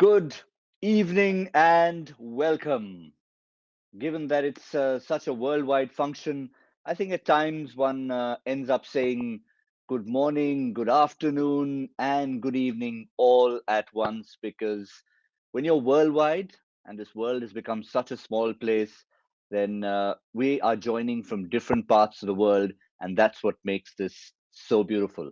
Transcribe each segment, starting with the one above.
Good evening and welcome. Given that it's such a worldwide function, I think at times one ends up saying good morning, good afternoon, and good evening all at once because when you're worldwide and this world has become such a small place, then we are joining from different parts of the world, and that's what makes this so beautiful.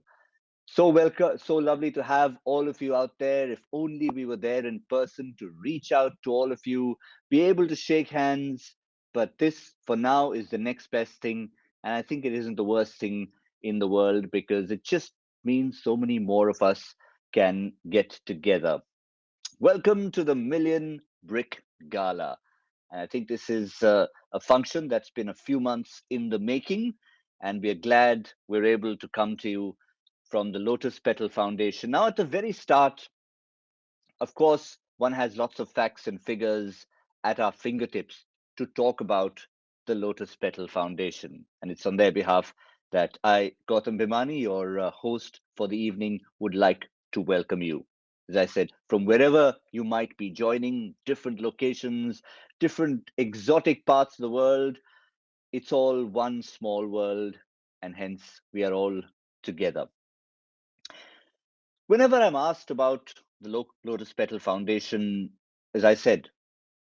So welcome, so lovely to have all of you out there. If only we were there in person to reach out to all of you, be able to shake hands. But this, for now, is the next best thing. And I think it isn't the worst thing in the world because it just means so many more of us can get together. Welcome to the Million Brick Gala. And I think this is a function that's been a few months in the making, and we're glad we're able to come to you from the Lotus Petal Foundation. Now, at the very start, of course, one has lots of facts and figures at our fingertips to talk about the Lotus Petal Foundation. And it's on their behalf that I, Gautam Bhimani, your host for the evening, would like to welcome you. As I said, from wherever you might be joining, different locations, different exotic parts of the world, it's all one small world, and hence we are all together. Whenever I'm asked about the Lotus Petal Foundation, as I said,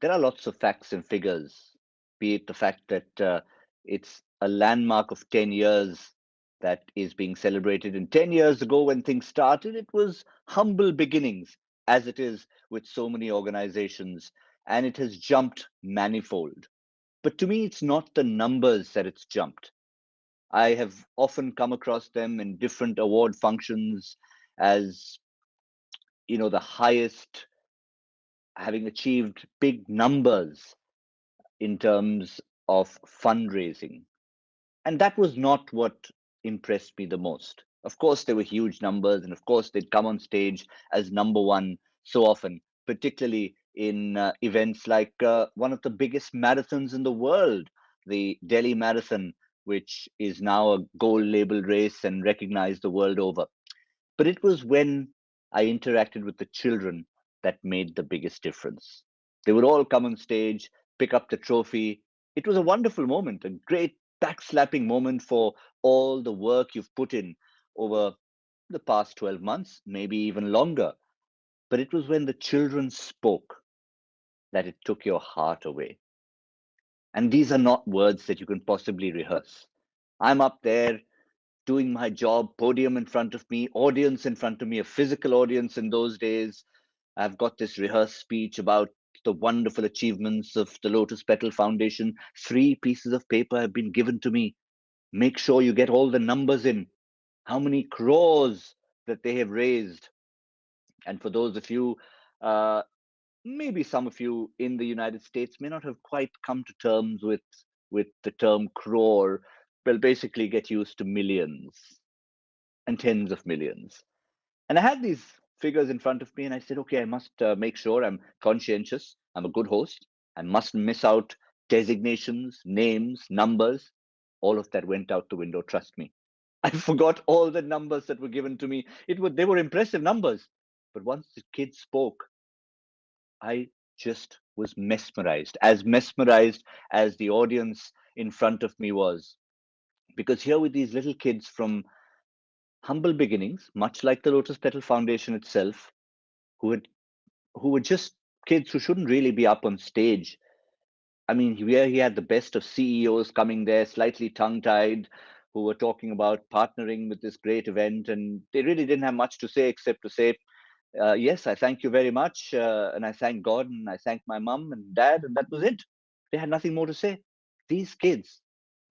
there are lots of facts and figures, be it the fact that it's a landmark of 10 years that is being celebrated. And 10 years ago, when things started, it was humble beginnings, as it is with so many organizations, and it has jumped manifold. But to me, it's not the numbers that it's jumped. I have often come across them in different award functions as the highest, having achieved big numbers in terms of fundraising. And that was not what impressed me the most. Of course, there were huge numbers, and of course, they'd come on stage as number one so often, particularly in events like one of the biggest marathons in the world, the Delhi Marathon, which is now a gold labeled race and recognized the world over. But it was when I interacted with the children that made the biggest difference. They would all come on stage, pick up the trophy. It was a wonderful moment, a great backslapping moment for all the work you've put in over the past 12 months, maybe even longer. But it was when the children spoke that it took your heart away. And these are not words that you can possibly rehearse. I'm up there doing my job, podium in front of me, audience in front of me, a physical audience in those days. I've got this rehearsed speech about the wonderful achievements of the Lotus Petal Foundation. 3 pieces of paper have been given to me. Make sure you get all the numbers in. How many crores that they have raised. And for those of you, uh, maybe some of you in the United States may not have quite come to terms with the term crore. Well, basically get used to millions and tens of millions. And I had these figures in front of me, and I said, okay, I must make sure I'm conscientious. I'm a good host. I mustn't miss out designations, names, numbers. All of that went out the window, trust me. I forgot all the numbers that were given to me. They were impressive numbers. But once the kids spoke, I just was mesmerized as the audience in front of me was. Because here with these little kids from humble beginnings, much like the Lotus Petal Foundation itself, who had who were just kids who shouldn't really be up on stage. I mean, here he had the best of CEOs coming there, slightly tongue tied, who were talking about partnering with this great event. And they really didn't have much to say except to say, yes, I thank you very much. And I thank God and I thank my mum and dad. And that was it. They had nothing more to say. These kids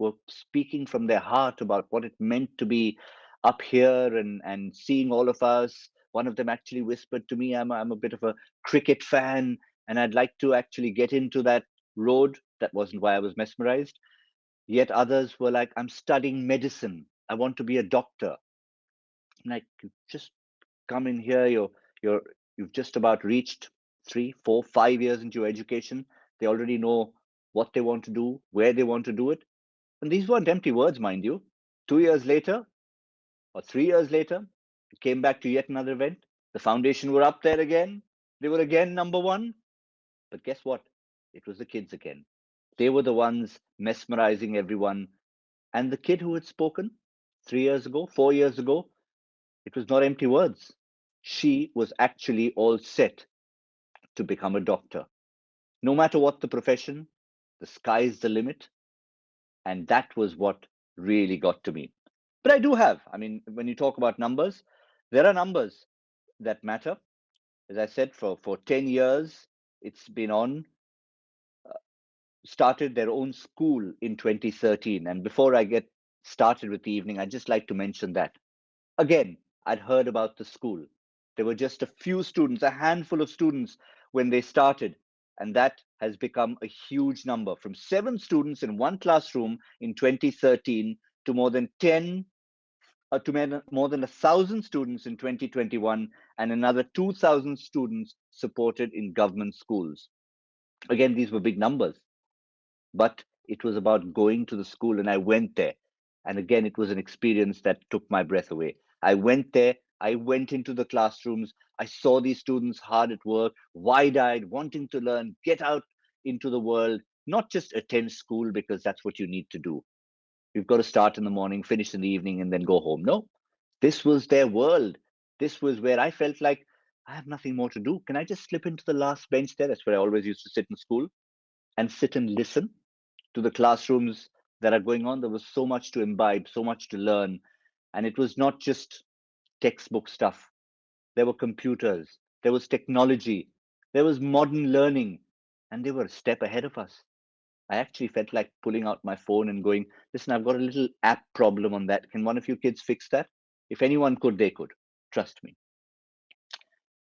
were speaking from their heart about what it meant to be up here and seeing all of us. One of them actually whispered to me, I'm a bit of a cricket fan and I'd like to actually get into that road. That wasn't why I was mesmerized. Yet others were like, I'm studying medicine. I want to be a doctor. I'm like, just come in here. You're you've just about reached 3, 4, 5 years into your education. They already know what they want to do, where they want to do it. And these weren't empty words, mind you. 2 years later or 3 years later, it came back to yet another event. The foundation were up there again. They were again number one, but guess what? It was the kids again. They were the ones mesmerizing everyone. And the kid who had spoken 3 years ago, 4 years ago, it was not empty words. She was actually all set to become a doctor. No matter what the profession, the sky's the limit. And that was what really got to me. But I do have, I mean, when you talk about numbers, there are numbers that matter. As I said, for 10 years, it's been on, started their own school in 2013. And before I get started with the evening, I'd just like to mention that. Again, I'd heard about the school. There were just a few students, a handful of students when they started. And that has become a huge number from 7 students in one classroom in 2013 to more than 10 to more than 1,000 students in 2021 and another 2,000 students supported in government schools. Again, these were big numbers, but it was about going to the school, and I went there. And again, it was an experience that took my breath away. I went there, I went into the classrooms, I saw these students hard at work, wide eyed, wanting to learn, get out into the world, not just attend school because that's what you need to do. You've got to start in the morning, finish in the evening, and then go home. No, this was their world. This was where I felt like I have nothing more to do. Can I just slip into the last bench there? That's where I always used to sit in school and sit and listen to the classrooms that are going on. There was so much to imbibe, so much to learn. And it was not just textbook stuff. There were computers, there was technology, there was modern learning, and they were a step ahead of us. I actually felt like pulling out my phone and going, listen, I've got a little app problem on that. Can one of you kids fix that? If anyone could, they could. Trust me.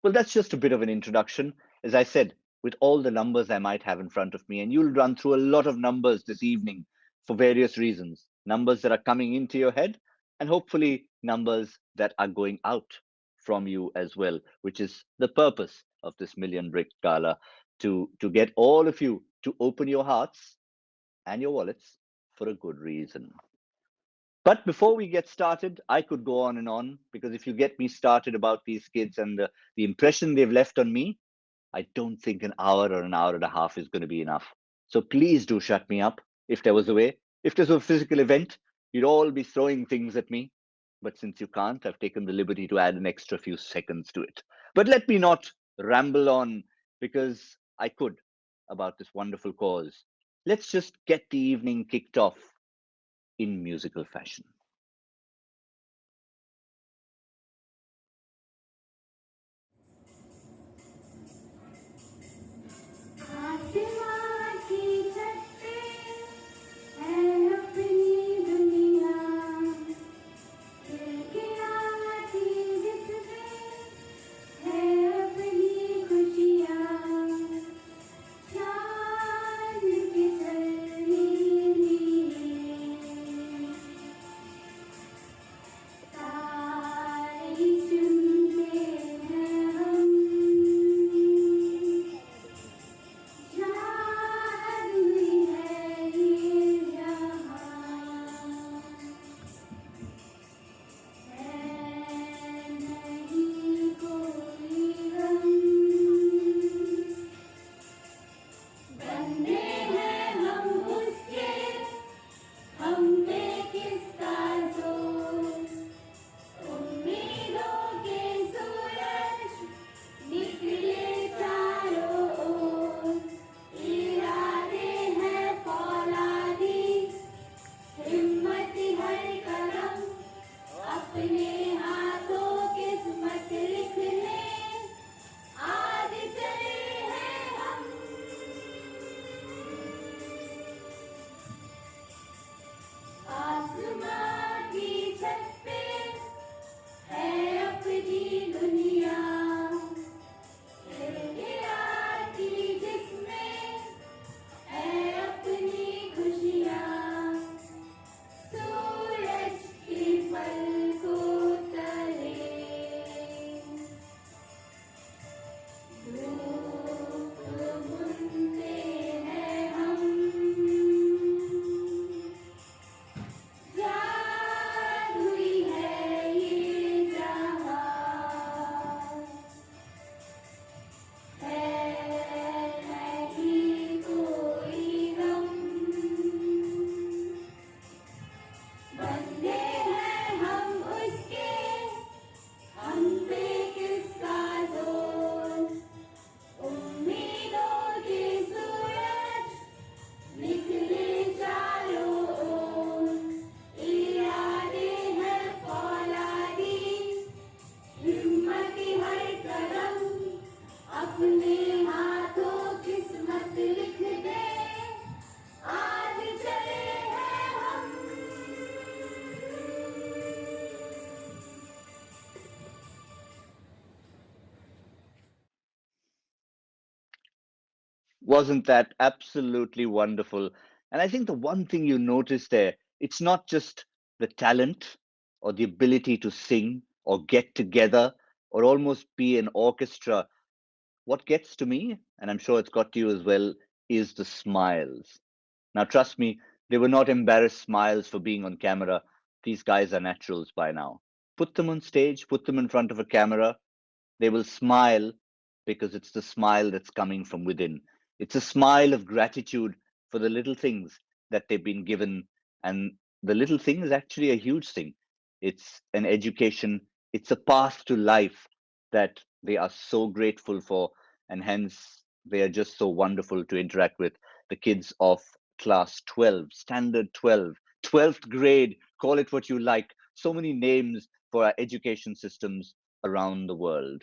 Well, that's just a bit of an introduction. As I said, with all the numbers I might have in front of me, and you'll run through a lot of numbers this evening for various reasons. Numbers that are coming into your head, and hopefully numbers that are going out from you as well, which is the purpose of this Million Bricks Gala to get all of you to open your hearts and your wallets for a good reason. But before we get started, I could go on and on because if you get me started about these kids and the impression they've left on me, I don't think an hour or an hour and a half is going to be enough. So please do shut me up if there was a way. If there's a physical event, you'd all be throwing things at me. But since you can't, I've taken the liberty to add an extra few seconds to it. But let me not ramble on because I could about this wonderful cause. Let's just get the evening kicked off in musical fashion. आसमां की छत पे है अपनी दुनिया खिलखिलाती जिसमें है अपनी खुशियाँ चाँद की चलनी नीले Wasn't that absolutely wonderful? And I think the one thing you notice there, it's not just the talent or the ability to sing or get together or almost be an orchestra. What gets to me, and I'm sure it's got to you as well, is the smiles. Now, trust me, they were not embarrassed smiles for being on camera. These guys are naturals by now. Put them on stage, put them in front of a camera, they will smile because it's the smile that's coming from within. It's a smile of gratitude for the little things that they've been given. And the little thing is actually a huge thing. It's an education, it's a path to life that they are so grateful for. And hence, they are just so wonderful to interact with. The kids of class 12, standard 12, 12th grade, call it what you like. So many names for our education systems around the world.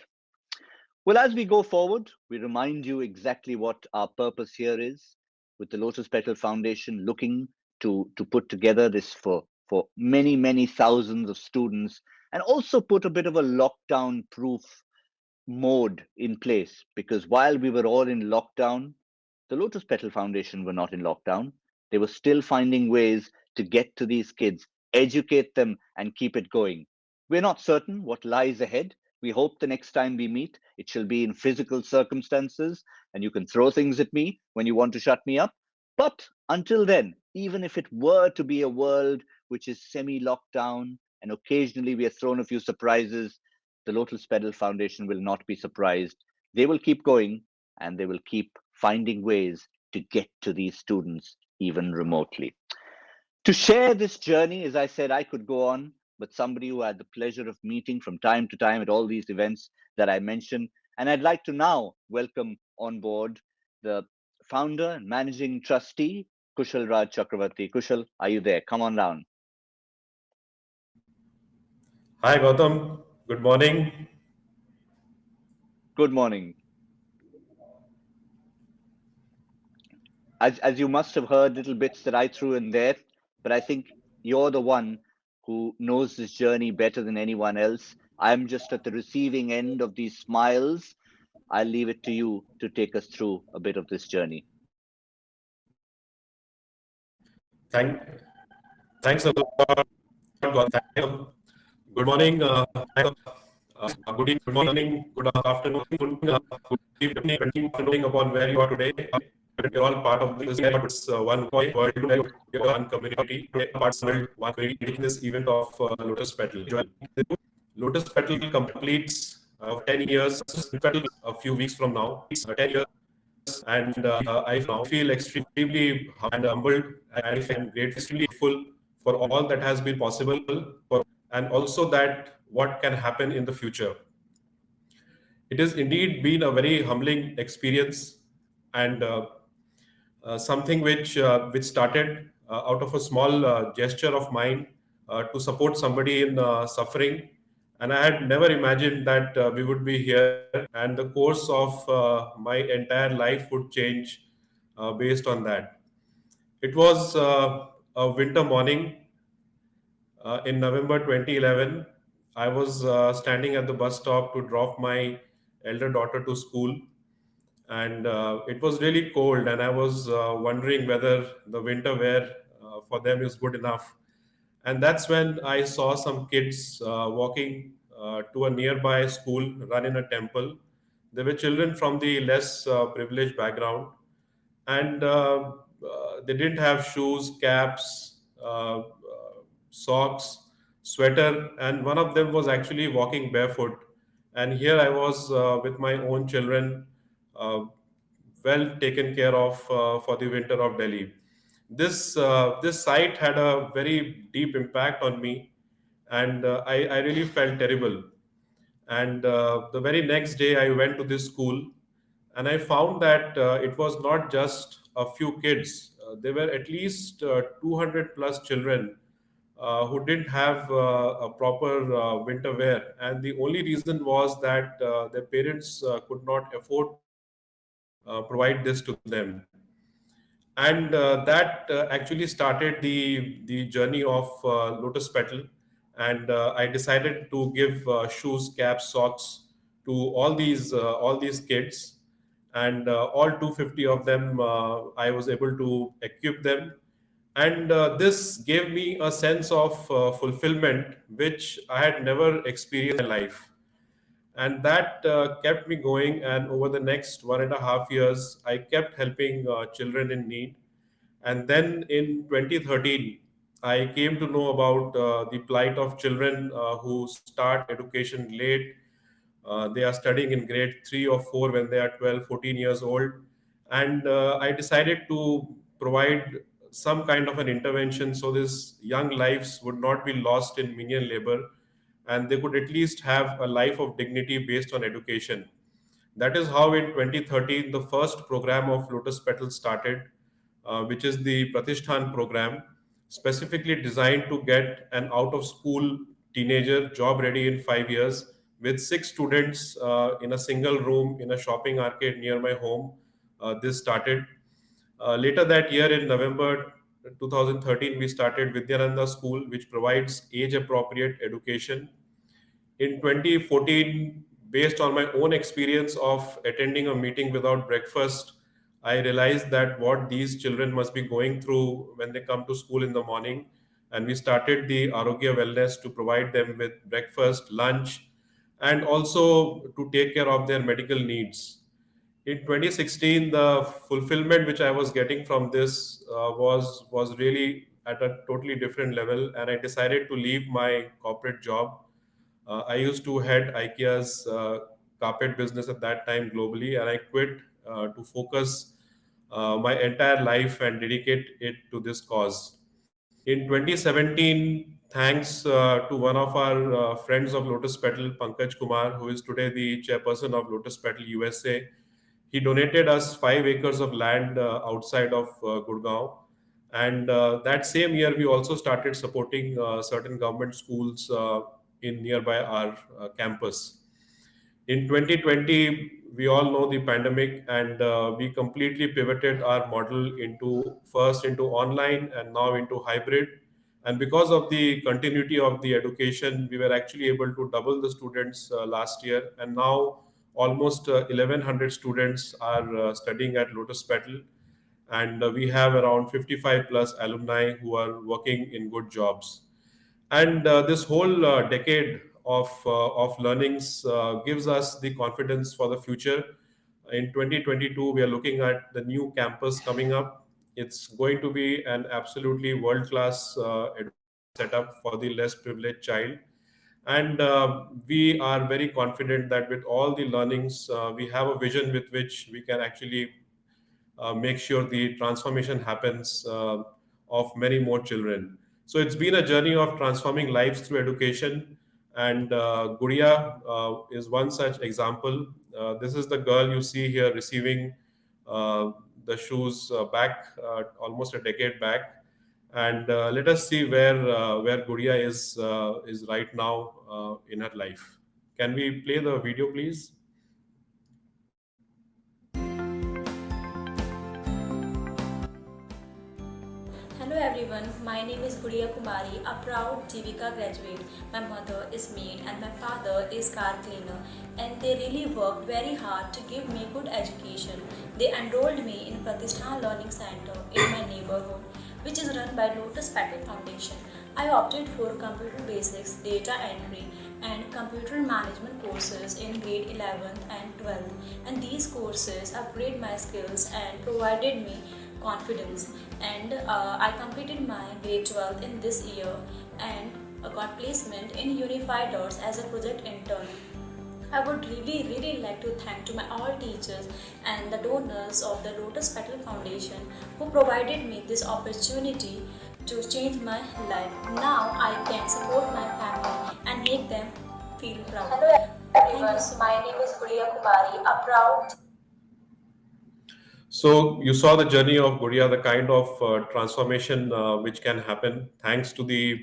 Well, as we go forward, we remind you exactly what our purpose here is with the Lotus Petal Foundation, looking to put together this for many, many thousands of students and also put a bit of a lockdown proof mode in place. Because while we were all in lockdown, the Lotus Petal Foundation were not in lockdown. They were still finding ways to get to these kids, educate them, and keep it going. We're not certain what lies ahead. We hope the next time we meet, it shall be in physical circumstances, and you can throw things at me when you want to shut me up. But until then, even if it were to be a world which is semi lockdown and occasionally we are thrown a few surprises, the Lotus Petal Foundation will not be surprised. They will keep going and they will keep finding ways to get to these students even remotely. To share this journey, as I said, I could go on, but somebody who I had the pleasure of meeting from time to time at all these events that I mentioned. And I'd like to now welcome on board the founder and managing trustee, Kushal Raj Chakravarti. Kushal, are you there? Come on down. Hi Gautam, good morning. Good morning. As you must have heard little bits that I threw in there, but I think you're the one who knows this journey better than anyone else. I'm just at the receiving end of these smiles. I'll leave it to you to take us through a bit of this journey. Thank, thanks a lot, Gautam. Good morning, good morning, good afternoon, good evening, depending upon where you are today. We're all part of this. It's one world, one community, parts of one community, making this event of Lotus Petal. Lotus Petal completes 10 years, a few weeks from now, 10 years. And I now feel extremely humbled and grateful for all that has been possible, and also that what can happen in the future. It has indeed been a very humbling experience, and something which started out of a small gesture of mine to support somebody in suffering. And I had never imagined that we would be here, and the course of my entire life would change based on that. It was a winter morning in November 2011. I was standing at the bus stop to drop my elder daughter to school, and it was really cold, and I was wondering whether the winter wear for them is good enough. And that's when I saw some kids walking to a nearby school run in a temple. They were children from the less privileged background, and they didn't have shoes, caps, socks, sweater, and one of them was actually walking barefoot. And here I was with my own children, uh, well taken care of for the winter of Delhi. This site had a very deep impact on me, and I really felt terrible. And the very next day, I went to this school, and I found that it was not just a few kids. There were at least 200 plus children who didn't have a proper winter wear. And the only reason was that their parents could not afford to provide this to them. And that actually started the journey of Lotus Petal. And I decided to give shoes, caps, socks to all these kids. and all 250 of them, I was able to equip them. And this gave me a sense of fulfillment, which I had never experienced in my life. And that kept me going. And over the next 1.5 years, I kept helping children in need. And then in 2013, I came to know about the plight of children who start education late. They are studying in grade 3 or 4 when they are 12, 14 years old. And I decided to provide some kind of an intervention so these young lives would not be lost in menial labor, and they could at least have a life of dignity based on education. That is how in 2013 the first program of Lotus Petal started, which is the Pratishthan program, specifically designed to get an out of school teenager job ready in 5 years, with six students in a single room in a shopping arcade near my home. This started. Later that year, in November 2013, we started Vidyananda School, which provides age appropriate education. In 2014, based on my own experience of attending a meeting without breakfast, I realized that what these children must be going through when they come to school in the morning. And we started the Arogya Wellness to provide them with breakfast, lunch, and also to take care of their medical needs. In 2016, the fulfillment which I was getting from this was really at a totally different level, and I decided to leave my corporate job. I used to head IKEA's carpet business at that time globally, and I quit to focus my entire life and dedicate it to this cause. In 2017, thanks to one of our friends of Lotus Petal, Pankaj Kumar, who is today the chairperson of Lotus Petal USA, he donated us 5 acres of land outside of Gurgaon. And that same year, we also started supporting certain government schools in nearby our campus. In 2020, we all know the pandemic, and we completely pivoted our model into first into online and now into hybrid. And because of the continuity of the education, we were actually able to double the students last year, and now almost 1,100 students are studying at Lotus Petal, and we have around 55 plus alumni who are working in good jobs. And this whole decade of learnings gives us the confidence for the future. In 2022, we are looking at the new campus coming up. It's going to be an absolutely world class education setup for the less privileged child. And we are very confident that with all the learnings, we have a vision with which we can actually make sure the transformation happens of many more children. So it's been a journey of transforming lives through education, and Gudiya is one such example. This is the girl you see here receiving uh, the shoes back almost a decade back, and let us see where Gudiya is right now in her life. Can we play the video, please? Hello everyone, my name is Gudiya Kumari, a proud Jivika graduate. My mother is maid and my father is car cleaner, and they really worked very hard to give me good education. They enrolled me in Pratishthan Learning Center in my neighborhood, which is run by Lotus Petal Foundation. I opted for computer basics, data entry, and computer management courses in grade 11th and 12th, and these courses upgrade my skills and provided me confidence. And I completed my grade 12th in this year and got placement in Unified Dots as a project intern. I would really like to thank to my all teachers and the donors of the Lotus Petal Foundation who provided me this opportunity to change my life. Now I can support my family and make them feel proud. Hello everyone, my name is Gudiya Kumari, a proud. So you saw the journey of Gudiya, the kind of transformation which can happen thanks to the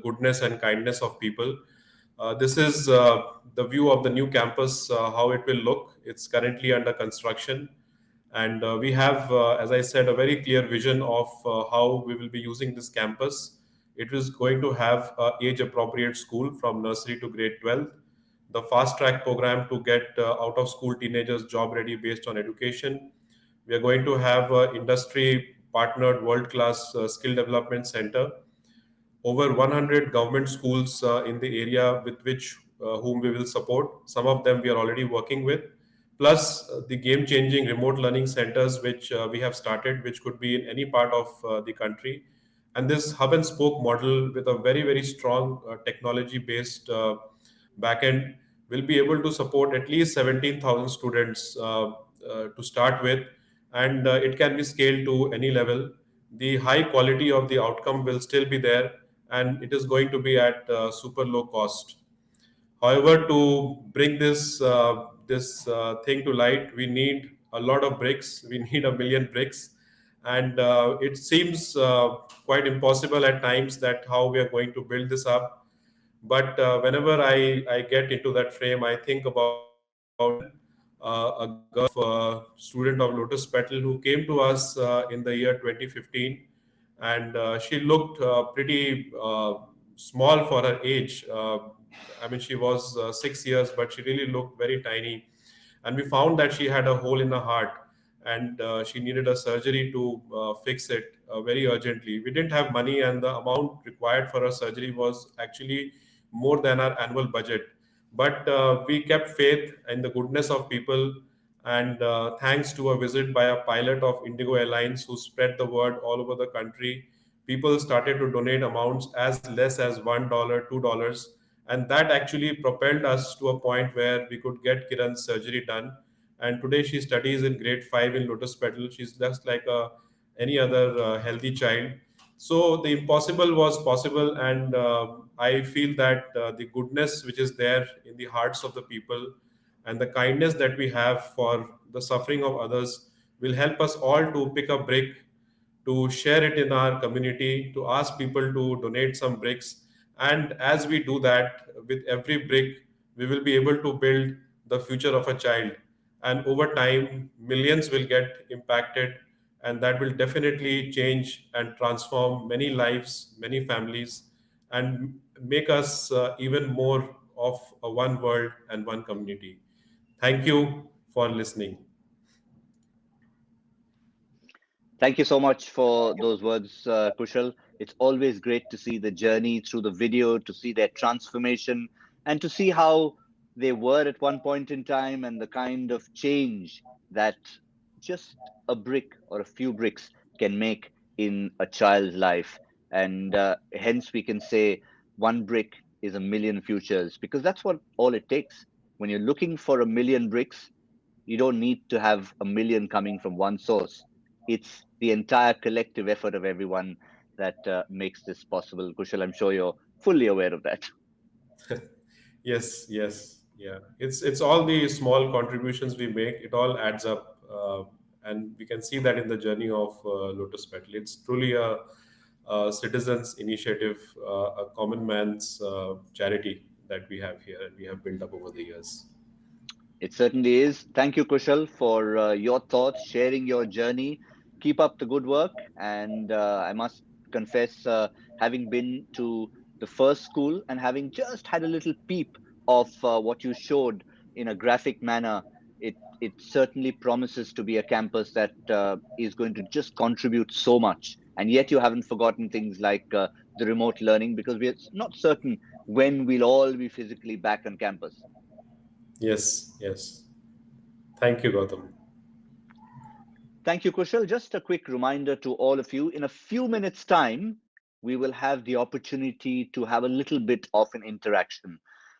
goodness and kindness of people. This is the view of the new campus, how it will look. It's currently under construction, and we have, as I said, a very clear vision of how we will be using this campus. It is going to have age-appropriate school from nursery to grade 12. the fast track program to get out of school teenagers job ready based on education. We are going to have a industry partnered world class skill development center, over 100 government schools in the area with which whom we will support. Some of them we are already working with, plus the game changing remote learning centers which we have started, which could be in any part of the country. And this hub and spoke model with a very strong technology based backend will be able to support at least 17,000 students to start with, and it can be scaled to any level. The high quality of the outcome will still be there, and it is going to be at super low cost. However, to bring this thing to light, we need a lot of bricks. We need a million bricks, and it seems quite impossible at times that how we are going to build this up. But whenever I get into that frame, I think about a girl student of Lotus Petal who came to us in the year 2015, and she looked pretty small for her age. I mean, she was 6 years, but she really looked very tiny. And we found that she had a hole in her heart, and she needed a surgery to fix it very urgently. We didn't have money, and the amount required for her surgery was actually more than our annual budget. But we kept faith in the goodness of people, and thanks to a visit by a pilot of Indigo Airlines who spread the word all over the country, people started to donate amounts as less as $1, $2, and that actually propelled us to a point where we could get Kiran's surgery done. And today she studies in grade 5 in Lotus Petal. She's just like any other healthy child. So the impossible was possible, and I feel that the goodness which is there in the hearts of the people and the kindness that we have for the suffering of others will help us all to pick a brick, to share it in our community, to ask people to donate some bricks. And as we do that, with every brick, we will be able to build the future of a child. And over time, millions will get impacted, and that will definitely change and transform many lives, many families, and make us even more of a one world and one community. Thank you for listening. Thank you so much for those words, Kushal. It's always great to see the journey through the video, to see their transformation, and to see how they were at one point in time and the kind of change that just a brick or a few bricks can make in a child's life. And hence, we can say one brick is a million futures, because that's what all it takes. When you're looking for a million bricks, you don't need to have a million coming from one source. It's the entire collective effort of everyone that makes this possible. Kushal, I'm sure you're fully aware of that. Yes, yeah. It's all the small contributions we make. It all adds up, and we can see that in the journey of Lotus Petal. It's truly a citizens' initiative, a common man's charity that we have here, and we have built up over the years. It certainly is. Thank you, Kushal, for your thoughts, sharing your journey. Keep up the good work. And I must confess, having been to the first school and having just had a little peep of what you showed in a graphic manner, it certainly promises to be a campus that is going to just contribute so much. And yet, you haven't forgotten things like the remote learning, because we're not certain when we'll all be physically back on campus. Yes. Thank you, Gautam. Thank you, Kushal. Just a quick reminder to all of you, in a few minutes' time, we will have the opportunity to have a little bit of an interaction.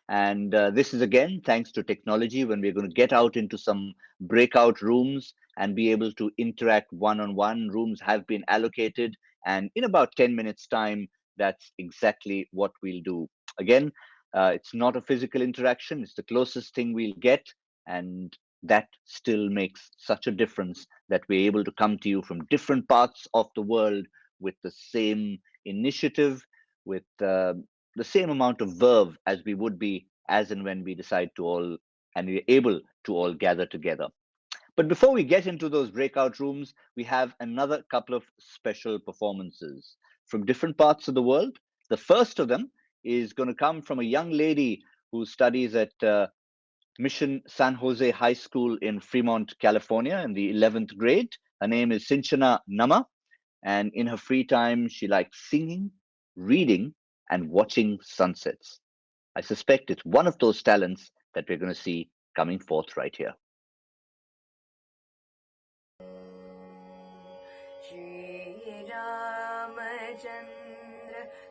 And this is again thanks to technology, when we're going to get out into some breakout rooms and be able to interact one on one. Rooms have been allocated, and in about 10 minutes' time, that's exactly what we'll do. Again, it's not a physical interaction, it's the closest thing we'll get. And that still makes such a difference, that we're able to come to you from different parts of the world with the same initiative, with the same amount of verve as we would be as and when we decide to all and we're able to all gather together. But before we get into those breakout rooms, we have another couple of special performances from different parts of the world. The first of them is going to come from a young lady who studies at Mission San Jose High School in Fremont, California, in the 11th grade. Her name is Sinchana Nama, and in her free time, she likes singing, reading, and watching sunsets. I suspect it's one of those talents that we're going to see coming forth right here. Shri Ramachandra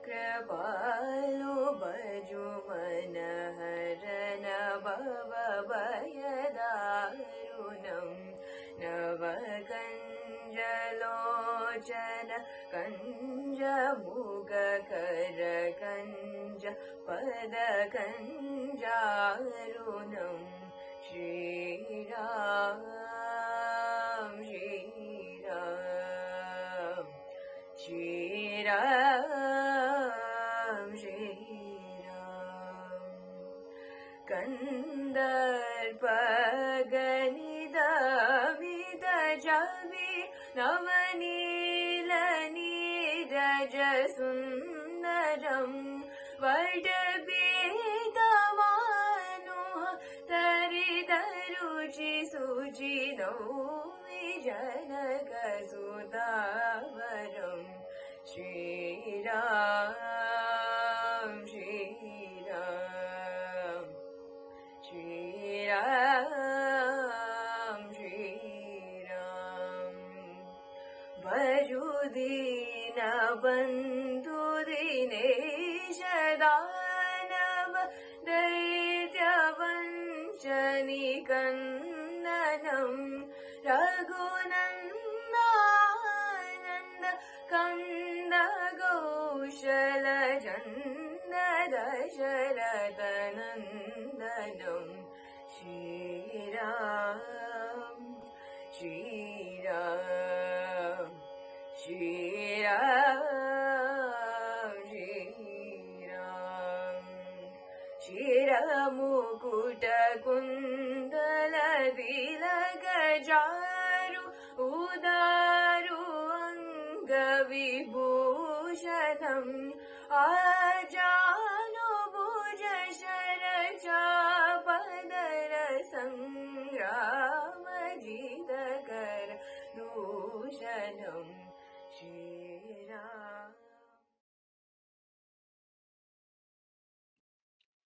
Kripalu Baju Manaharana Bhava Bhayadarunam Navakanjalochana Kanja Muga Kara Kanja Pada Kanjarunam Shri Ram Shri Ram Shri Ram Shri Ram Kandarpaganidamida Javi Navanilanidajasundaram Vardabedamanu Taridaruchi Suji Nomi Janakasudavaram Shri Ram Shri Ram Shri Ram Shri Ram Varudina Bandhu Dinesha Danav Daitya Vanchani Kandanam Raghunandananda Kanda Gaushala Janda Dasharatanandanam Shri Ram Shri Ram Shri Ram Shri Ram Shiramukuta Kundala Dilagajaru Udaru Anga Vibhushanam Ajanu Bhuja Sharaja Padara Sangrama Jidakara Dushanam Shri Ram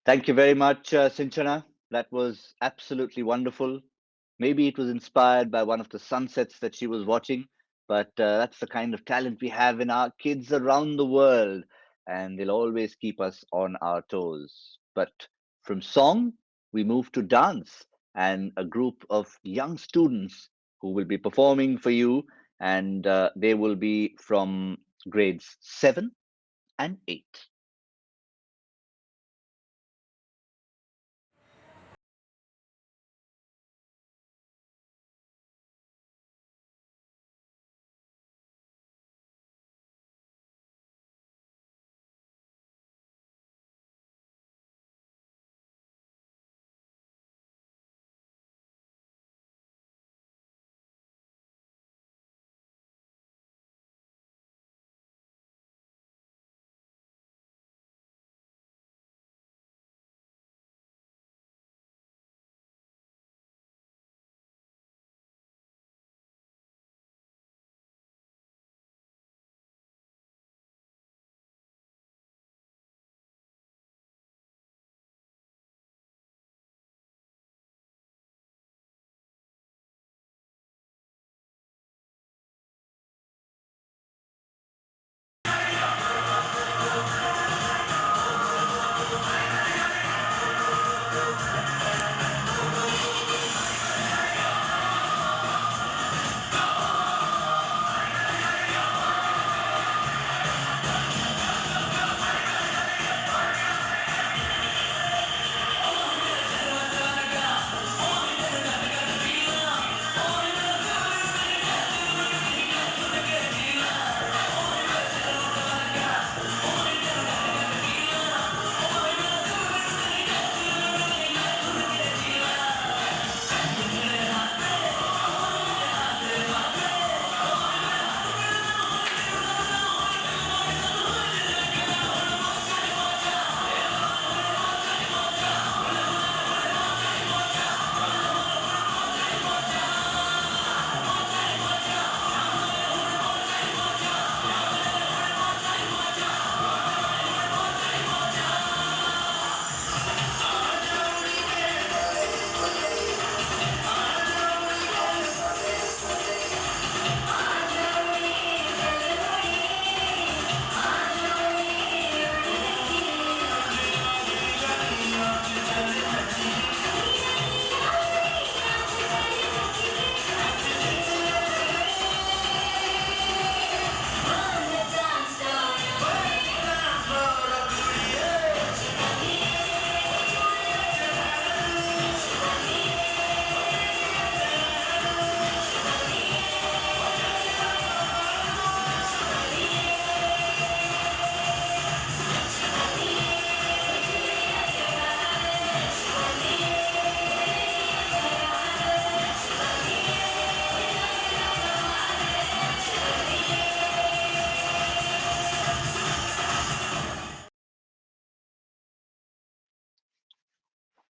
Thank you very much, Sinchana. That was absolutely wonderful. Maybe it was inspired by one of the sunsets that she was watching, but that's the kind of talent we have in our kids around the world, and they'll always keep us on our toes. But from song, we move to dance, and a group of young students who will be performing for you, and they will be from grades 7 and 8.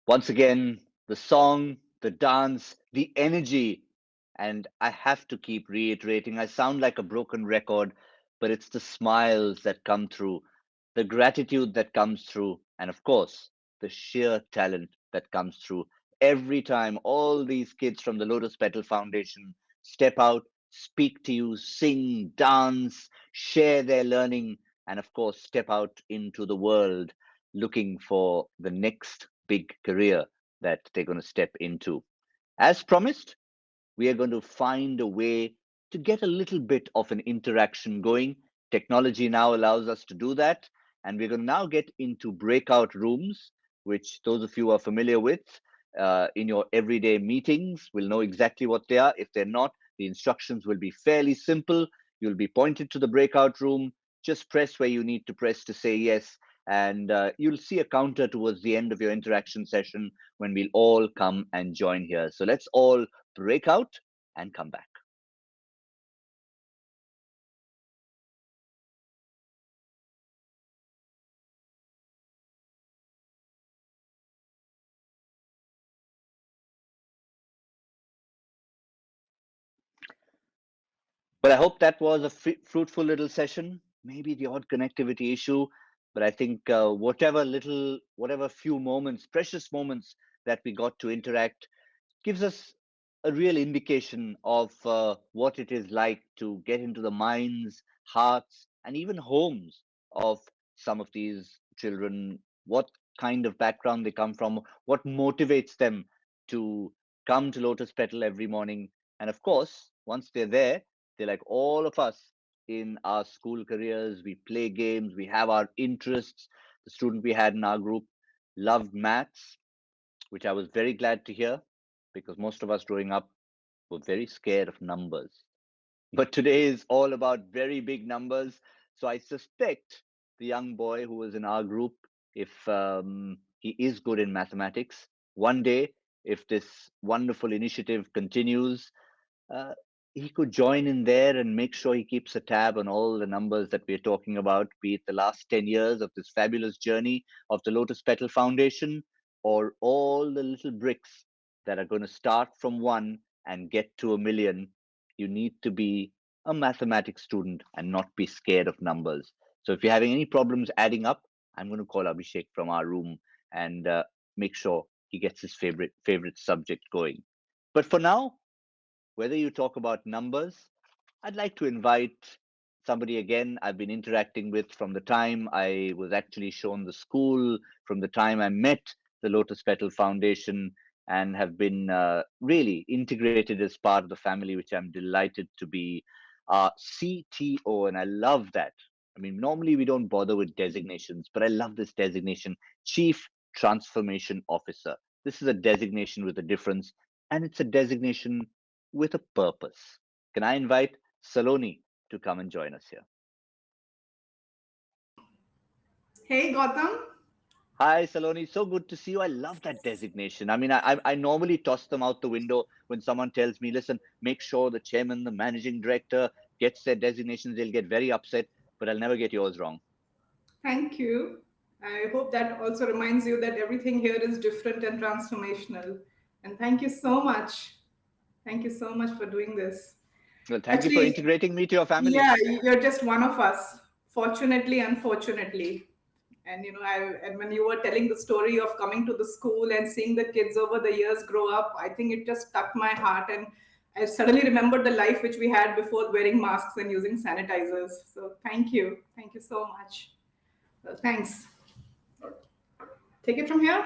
Once again, the song, the dance, the energy, and I have to keep reiterating, I sound like a broken record, but it's the smiles that come through, the gratitude that comes through, and of course, the sheer talent that comes through. Every time all these kids from the Lotus Petal Foundation step out, speak to you, sing, dance, share their learning, and of course, step out into the world looking for the next big career that they're going to step into. As promised, we are going to find a way to get a little bit of an interaction going. Technology now allows us to do that. And we're going to now get into breakout rooms, which those of you are familiar with in your everyday meetings will know exactly what they are. If they're not, the instructions will be fairly simple. You'll be pointed to the breakout room. Just press where you need to press to say yes. And you'll see a counter towards the end of your interaction session when we'll all come and join here. So let's all break out and come back. But I hope that was a fruitful little session. Maybe the odd connectivity issue, but I think whatever few moments, precious moments that we got to interact gives us a real indication of what it is like to get into the minds, hearts, and even homes of some of these children, what kind of background they come from, what motivates them to come to Lotus Petal every morning. And of course, once they're there, they're like all of us in our school careers. We play games, we have our interests. The student we had in our group loved maths, which I was very glad to hear because most of us growing up were very scared of numbers. But today is all about very big numbers. So I suspect the young boy who was in our group, if he is good in mathematics, one day, if this wonderful initiative continues, uh, he could join in there and make sure he keeps a tab on all the numbers that we're talking about, be it the last 10 years of this fabulous journey of the Lotus Petal Foundation, or all the little bricks that are going to start from one and get to a million. You need to be a mathematics student and not be scared of numbers. So if you're having any problems adding up, I'm going to call Abhishek from our room and make sure he gets his favorite subject going. But for now, whether you talk about numbers, I'd like to invite somebody again I've been interacting with from the time I was actually shown the school, from the time I met the Lotus Petal Foundation, and have been really integrated as part of the family, which I'm delighted to be CTO. And I love that. I mean, normally we don't bother with designations, but I love this designation, Chief Transformation Officer. This is a designation with a difference, and it's a designation with a purpose. Can I invite Saloni to come and join us here? Hey Gautam. Hi, Saloni. So good to see you. I love that designation. I mean, I normally toss them out the window when someone tells me, listen, make sure the chairman, the managing director gets their designations. They'll get very upset, but I'll never get yours wrong. Thank you. I hope that also reminds you that everything here is different and transformational. And thank you so much. Thank you so much for doing this. Well, thank you for Actually, integrating me to your family. yeah, you're just one of us, fortunately, unfortunately. And and when you were telling the story of coming to the school and seeing the kids over the years grow up, I think it just struck my heart. And I suddenly remembered the life which we had before wearing masks and using sanitizers. So thank you. Thank you so much. Thanks. Take it from here.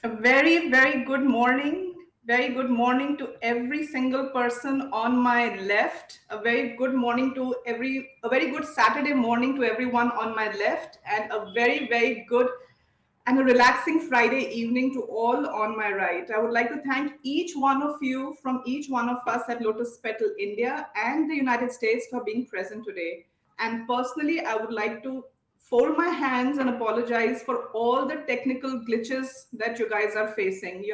A very, very good morning. Very good morning to every single person on my left. A very good morning to a very good Saturday morning to everyone on my left, and a very, very good and a relaxing Friday evening to all on my right. I would like to thank each one of you from each one of us at Lotus Petal India and the United States for being present today. And personally, I would like to fold my hands and apologize for all the technical glitches that you guys are facing.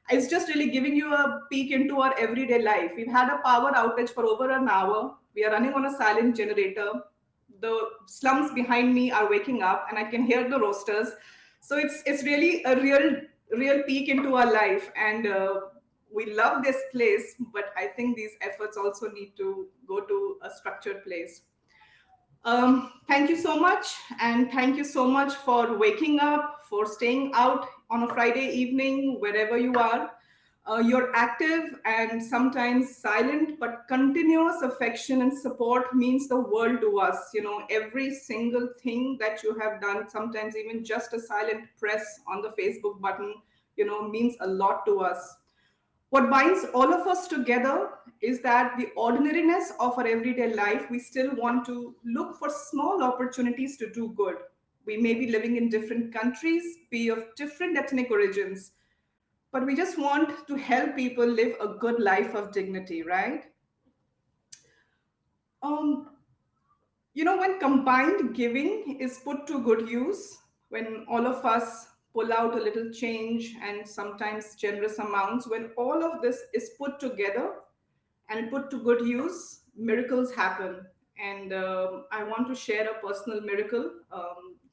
It's just really giving you a peek into our everyday life. We've had a power outage for over an hour. We are running on a silent generator. the slums behind me are waking up, and I can hear the roasters. So it's really a real peek into our life, and we love this place. But I think these efforts also need to go to a structured place. Thank you so much, and thank you so much for waking up, for staying out on a Friday evening, wherever you are. You're active and sometimes silent, but continuous affection and support means the world to us. You know, every single thing that you have done, sometimes even just a silent press on the Facebook button, means a lot to us. What binds all of us together is that the ordinariness of our everyday life, we still want to look for small opportunities to do good. We may be living in different countries, be of different ethnic origins, but we just want to help people live a good life of dignity, right? Um, when combined giving is put to good use, when all of us pull out a little change and sometimes generous amounts, when all of this is put together and put to good use, miracles happen. And I want to share a personal miracle,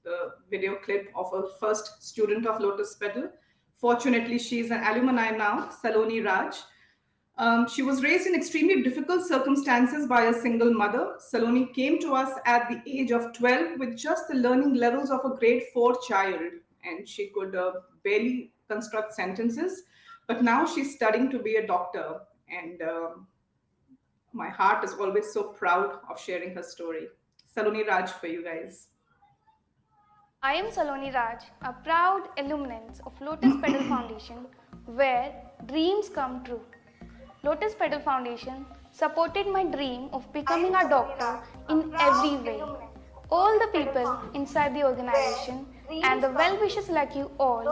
the video clip of a first student of Lotus Petal. Fortunately, she's an alumni now, Saloni Raj. She was raised in extremely difficult circumstances by a single mother. Saloni came to us at the age of 12 with just the learning levels of a grade 4 child, and she could barely construct sentences. But now she's studying to be a doctor, and my heart is always so proud of sharing her story. Saloni Raj for you guys. I am Saloni Raj, a proud alumnus of Lotus Petal Foundation, where dreams come true. Lotus Petal Foundation supported my dream of becoming a doctor in every way. All the people inside the organization and the well-wishers like you all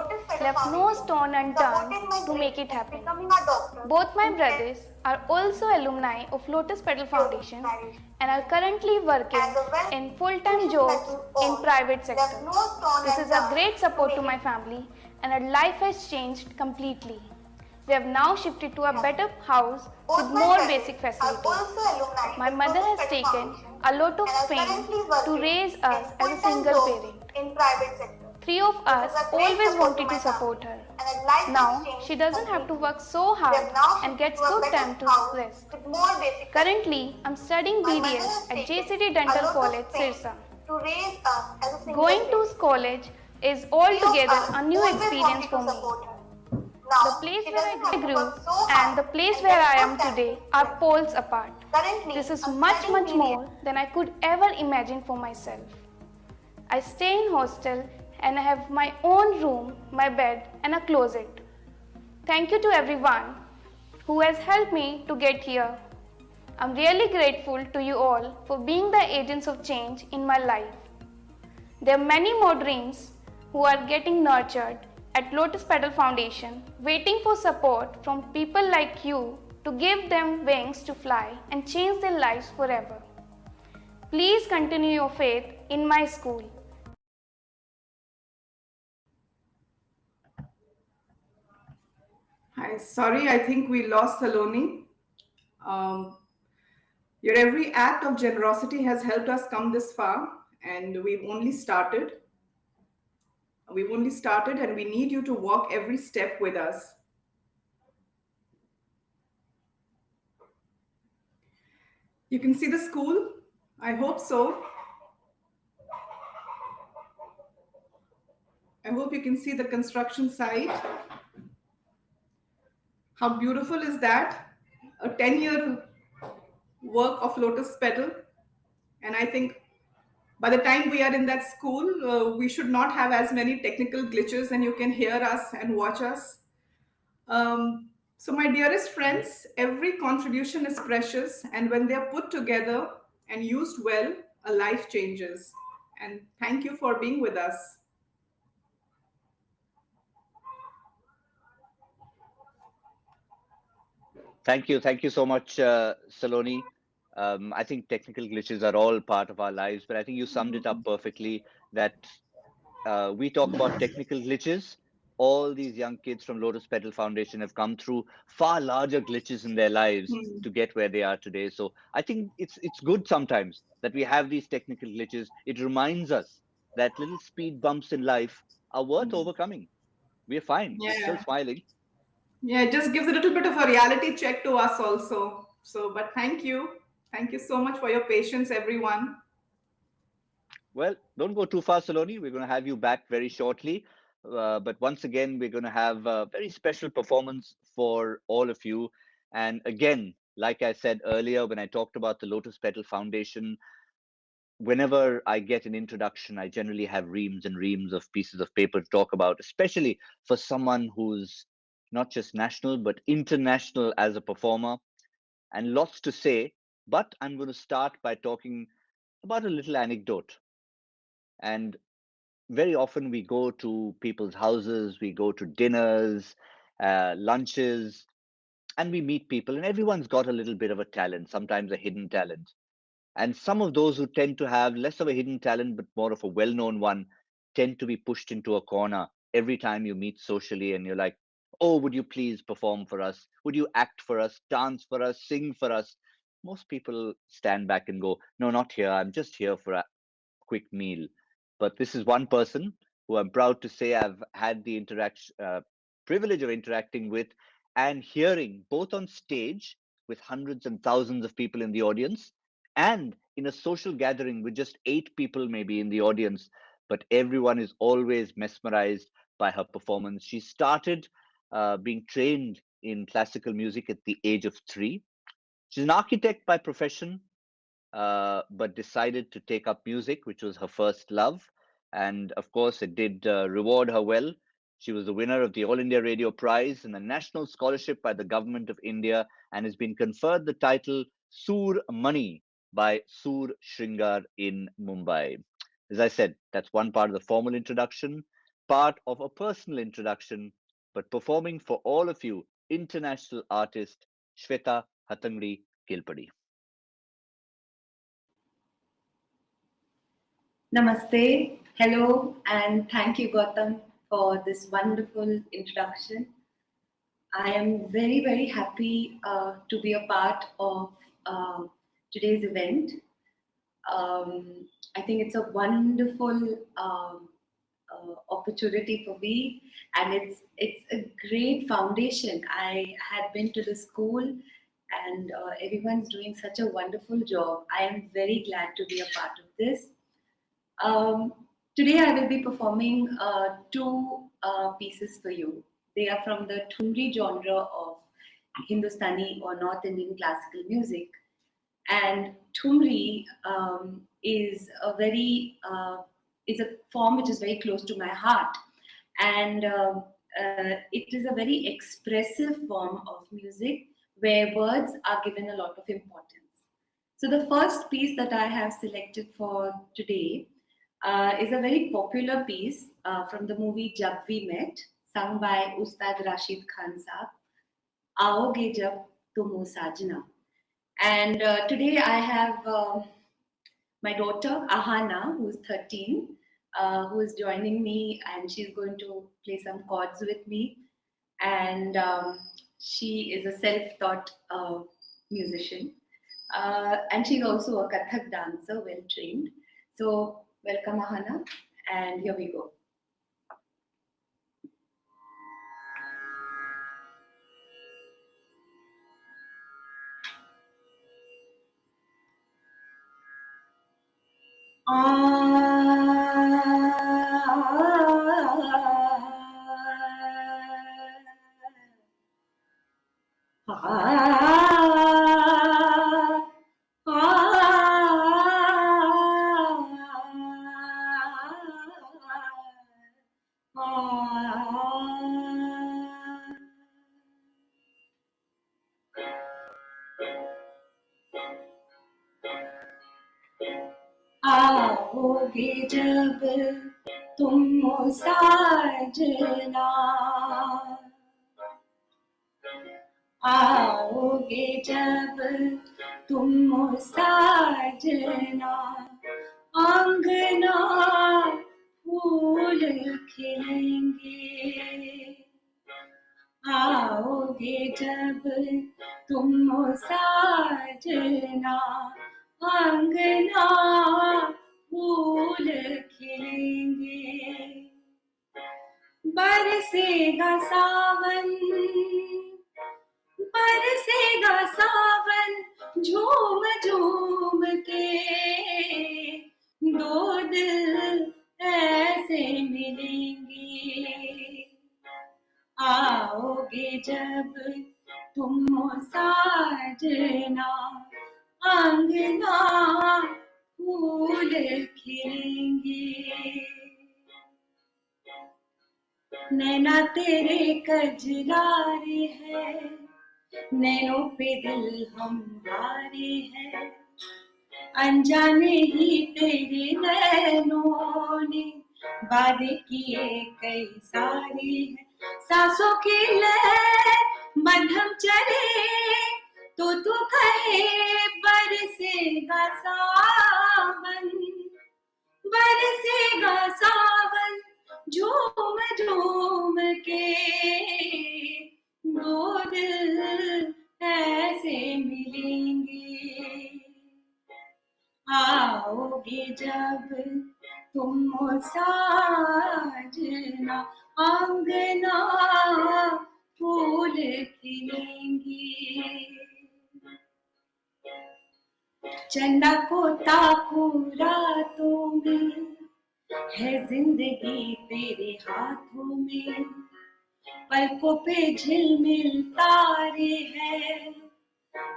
left no stone unturned to make it happen. Both my brothers are also alumni of Lotus Petal Foundation and are currently working in full-time jobs in private sector. This is a great support to my family and our life has changed completely. We have now shifted to a better house with more basic facilities. My mother has taken a lot of pain to raise us as a single parent. Three of us always wanted to support her. Now she doesn't have to work so hard and gets good time to rest. Currently, I'm studying BDS at JCT Dental College, Sirsa. Going to college is altogether a new experience for me. The place where I grew and the place where I am today are poles apart. This is much more than I could ever imagine for myself. I stay in hostel and I have my own room, my bed and a closet. Thank you to everyone who has helped me to get here. I'm really grateful to you all for being the agents of change in my life. There are many more dreams who are getting nurtured at Lotus Petal Foundation, waiting for support from people like you to give them wings to fly and change their lives forever. Please continue your faith in my school. Hi, sorry, I think we lost Saloni. Um, your every act of generosity has helped us come this far, and we've only started. We've only started, and we need you to walk every step with us. You can see the school? I hope so. I hope you can see the construction site. How beautiful is that? A 10-year work of Lotus Petal. And I think by the time we are in that school, we should not have as many technical glitches and you can hear us and watch us. So my dearest friends, every contribution is precious, and when they are put together and used well, a life changes. And thank you for being with us. Thank you so much, Saloni. I think technical glitches are all part of our lives, but I think you summed it up perfectly that we talk about technical glitches all these young kids from Lotus Petal Foundation have come through far larger glitches in their lives to get where they are today. So I think it's good sometimes that we have these technical glitches. It reminds us that little speed bumps in life are worth overcoming. We're fine. We're still Yeah. smiling. Yeah, it just gives a little bit of a reality check to us also. So, but thank you. Thank you so much for your patience, everyone. Well, don't go too far, Saloni. We're going to have you back very shortly. But once again, we're going to have a very special performance for all of you. And again, like I said earlier, when I talked about the Lotus Petal Foundation, whenever I get an introduction, I generally have reams and reams of pieces of paper to talk about, especially for someone who's not just national, but international as a performer, and lots to say. But I'm going to start by talking about a little anecdote. And very often we go to people's houses, we go to dinners, lunches, and we meet people, and everyone's got a little bit of a talent, sometimes a hidden talent. And some of those who tend to have less of a hidden talent, but more of a well known one, tend to be pushed into a corner every time you meet socially, and you're like, oh, would you please perform for us? Would you act for us, dance for us, sing for us? Most people stand back and go, no, not here. I'm just here for a quick meal. But this is one person who I'm proud to say I've had the interaction privilege of interacting with and hearing both on stage with hundreds and thousands of people in the audience and in a social gathering with just 8 people maybe in the audience, but everyone is always mesmerized by her performance. She started being trained in classical music at the age of 3. She's an architect by profession, but decided to take up music, which was her first love. And of course, it did reward her well. She was the winner of the All India Radio Prize and a national scholarship by the Government of India, and has been conferred the title Sur Mani by Sur Shringar in Mumbai. As I said, that's one part of the formal introduction, part of a personal introduction, but performing for all of you, international artist Sveta Hattangdi Kilpady. Namaste, hello, and thank you, Gautam, for this wonderful introduction. I am very, very happy to be a part of today's event. I think it's a wonderful opportunity for me, and it's a great foundation. I had been to the school, and everyone's doing such a wonderful job. I am very glad to be a part of this. Um, Today I will be performing two pieces for you. They are from the Thumri genre of Hindustani or North Indian classical music. And Thumri is a form which is very close to my heart. And it is a very expressive form of music where words are given a lot of importance. So the first piece that I have selected for today is a very popular piece from the movie Jab We Met, sung by Ustad Rashid Khan Saab, Aoge Jab Tum Ho Sajna. And today I have my daughter Ahana, who's 13, who is joining me, and she's going to play some chords with me. And she is a self-taught musician. And she's also a Kathak dancer, well trained. So welcome, Ahana, and here we go. आओगे जब तुम हो साजना, आओगे जब तुम हो साजना, आंगना फूल खिलेंगे, आओगे जब तुम साजना, अंगना फूल खिलेंगे, बरसेगा सावन, बरसेगा सावन, झूम झूम के, दो दिल ऐसे मिलेंगे, आओगे जब तुम साजना, अंगना फूल खिलेंगे, नैना तेरे कजरारे है, नैनों पे दिल हमारे है, अनजाने ही तेरे नैनों ने वादे किए कई सारे हैं, सांसों के लय मध्यम चले तो तू कहे बरसेगा सावन, बरसेगा सावन, झूम झूम के, दो दिल ऐसे मिलेंगे, आओगे जब तुम साजना, अंगना फूल खिलेंगे, चंदा को ताकू रातों में, है जिंदगी तेरे हाथों में, पलकों पे झिलमिल तारे हैं,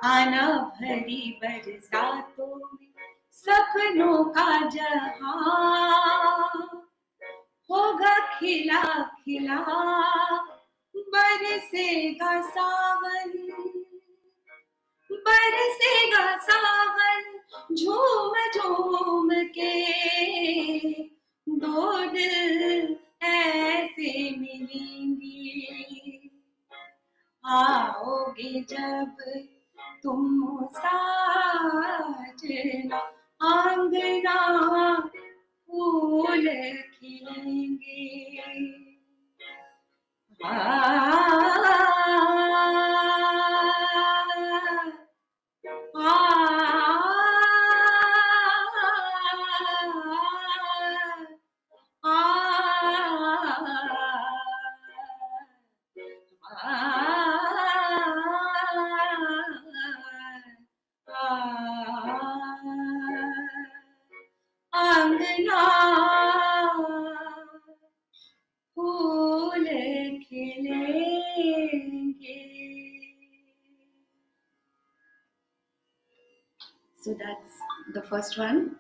आना भरी बरसातों में, सपनों का जहां होगा खिला खिला, बरसेगा सावन, बरसेगा सावन, झूम झूम के, दो दिल ऐसे मिलेंगे, आओगे जब तुम साजना, अंगना फूल खिलेंगे, अंगना फूल खिलेंगे. So that's the first one.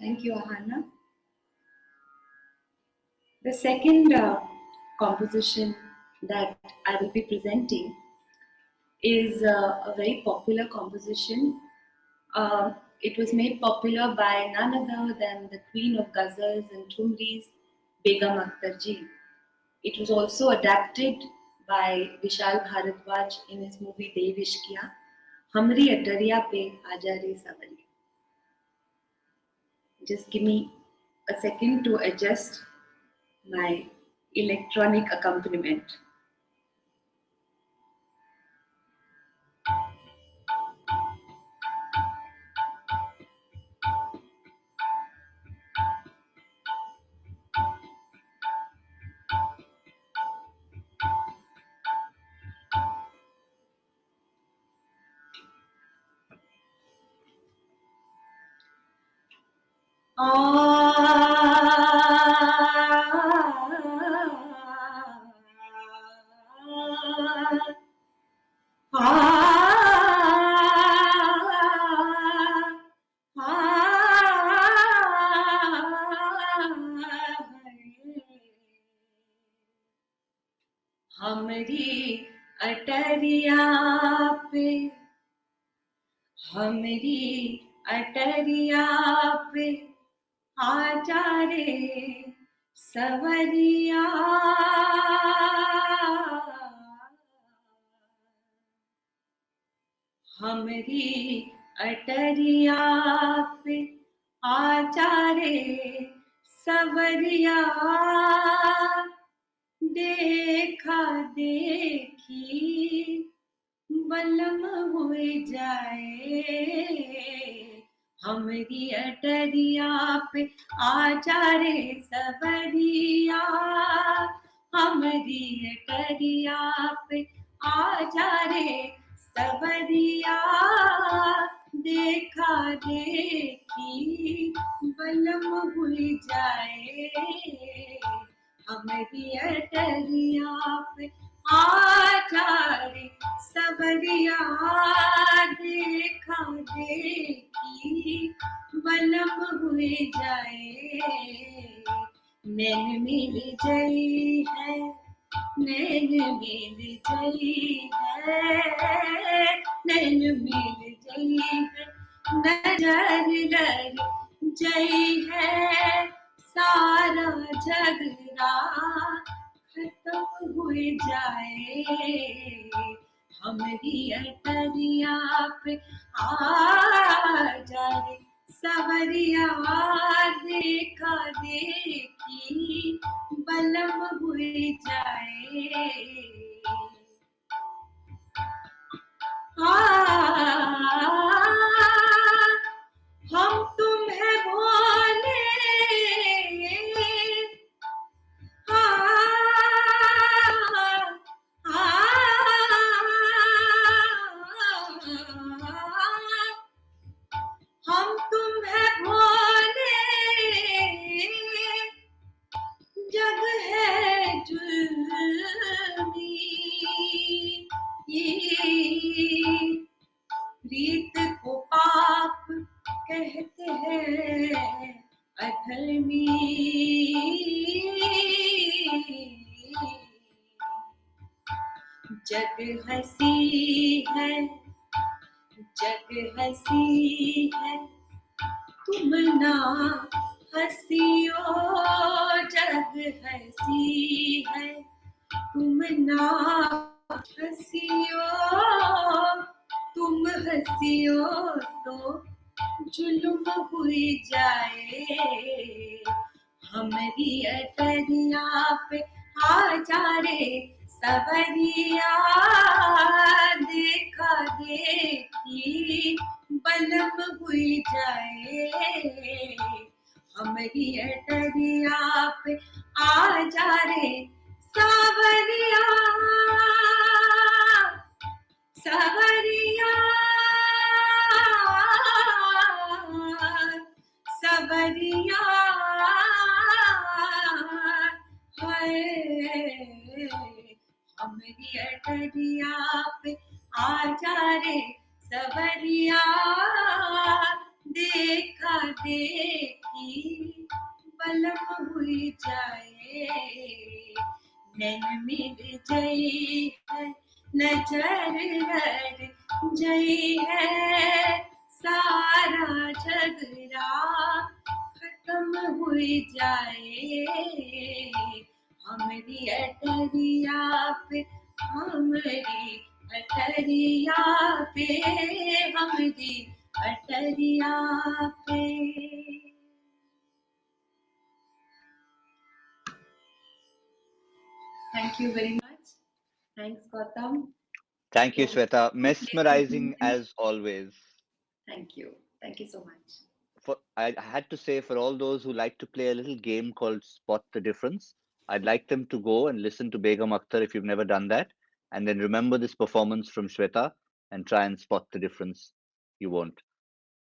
Thank you, Ahana. The second composition that I will be presenting is a very popular composition. It was made popular by none other than the queen of ghazals and thumris, Begum Akhtar ji. It was also adapted by Vishal Bhardwaj in his movie Dev Ishqiya, Hamri Atariya Pe Aaja Re Sawariya. Just give me a second to adjust my electronic accompaniment. हमरी अटरिया पे, हमरी अटरिया पे आजा रे सवरिया, हमरी अटरिया पे आजा रे सवरिया देखा देखी बलम हुए जाए हमरी अटरिया पे आजा रे सवरिया हमरी अटरिया पे आजा रे सवरिया देखा देखी बलम हुई जाए हमारी अटरिया पे आजा रे सवरिया देखा देखी बलम हुए जाए नैन मिल गई है नैन मिल गई है नैन मिल गई है नजर लग गई है सारा झगड़ा खत्म हुए जाए हमारी अटरिया पे आजा रे सवरिया देखा देखी बलम हुए जाए हम तुम्हें भोले हम तुम्हें भोले जग है जुल्मी रीत को पाप कहते हैं अधर्मी जग हंसी है जग हंसी है तुम ना हंसियो जग हंसी है तुम ना हंसियो तुम हंसियो तो जुल्म हुई जाए हमारी अटरिया पे आजा रे सवरिया देखा देखी बलम हुई जाए हमारी अटरिया पे आजा रे सवरिया सवरिया सवरिया है हमारी अटरिया पे आजा रे सवरिया देखा देखी बलम हुई जाए नैन मिल गई है नजर लग गई है सारा झगड़ा खत्म हुई जाए हमारी अटरिया पे हमारी अटरिया पे हमारी अटरिया पे Thank you very much. Thanks, Gautam. Thank you, So, Sveta. Mesmerizing as always. thank you. Thank you so much. I had to say, for all those who like to play a little game called Spot the Difference, I'd like them to go and listen to Begum Akhtar if you've never done that, and then remember this performance from Shweta and try and spot the difference. You won't.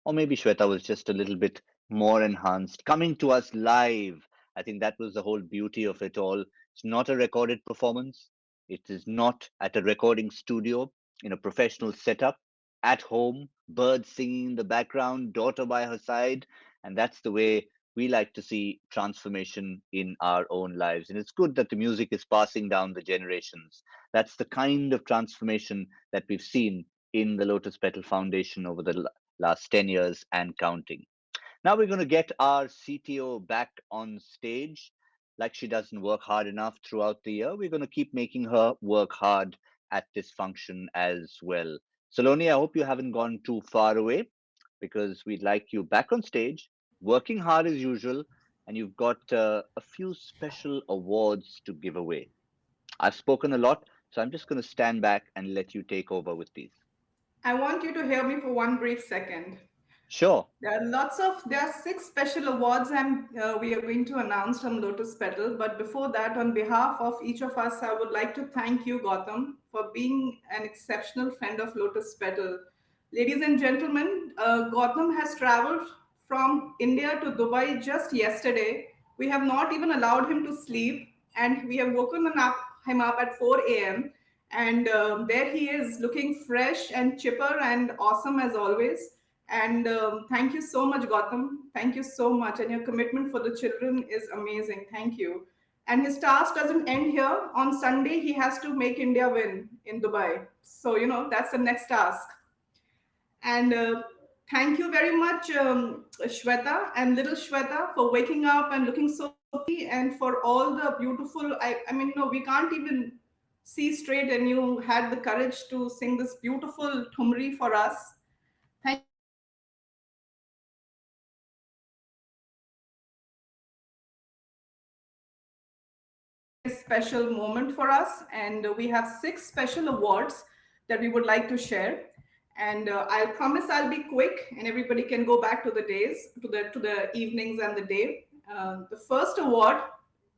Or maybe Shweta was just a little bit more enhanced, coming to us live. I think that was the whole beauty of it all. It's not a recorded performance, it is not at a recording studio in a professional setup, at home, birds singing in the background, daughter by her side. And that's the way we like to see transformation in our own lives. And it's good that the music is passing down the generations. That's the kind of transformation that we've seen in the Lotus Petal Foundation over the last 10 years and counting. Now we're going to get our CTO back on stage. Like she doesn't work hard enough throughout the year, we're going to keep making her work hard at this function as well. Saloni, I hope you haven't gone too far away because we'd like you back on stage, working hard as usual, and you've got a few special awards to give away. I've spoken a lot, so I'm just going to stand back and let you take over with these. I want you to hear me for one brief second. Sure. There are six special awards and we are going to announce from Lotus Petal. But before that, on behalf of each of us, I would like to thank you, Gautam, for being an exceptional friend of Lotus Petal. Ladies and gentlemen, Gautam has traveled from India to Dubai just yesterday. We have not even allowed him to sleep, and we have him up at 4 a.m. And there he is, looking fresh and chipper and awesome as always. And thank you so much, Gautam. Thank you so much. And your commitment for the children is amazing. Thank you. And his task doesn't end here. On Sunday, he has to make India win in Dubai. So, that's the next task. And thank you very much, Shweta and little Shweta, for waking up and looking so pretty, and for all the beautiful. I mean, no, we can't even see straight, and you had the courage to sing this beautiful thumri for us. Thank you so much, very special moment for us. And we have six special awards that we would like to share. And I'll promise I'll be quick, and everybody can go back to the days, to the evenings and the day. The first award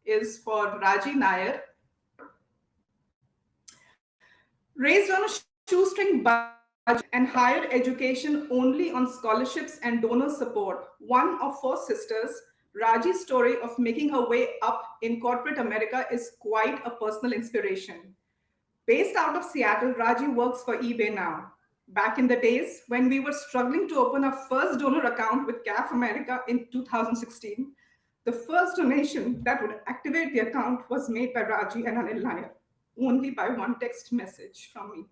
is for Rajee Nair, raised on a shoestring budget and higher education only on scholarships and donor support. One of four sisters, Raji's story of making her way up in corporate America is quite a personal inspiration. Based out of Seattle, Raji works for eBay now. Back in the days when we were struggling to open our first donor account with CAF America in 2016, the first donation that would activate the account was made by Raji and Anil Nair, only by one text message from me.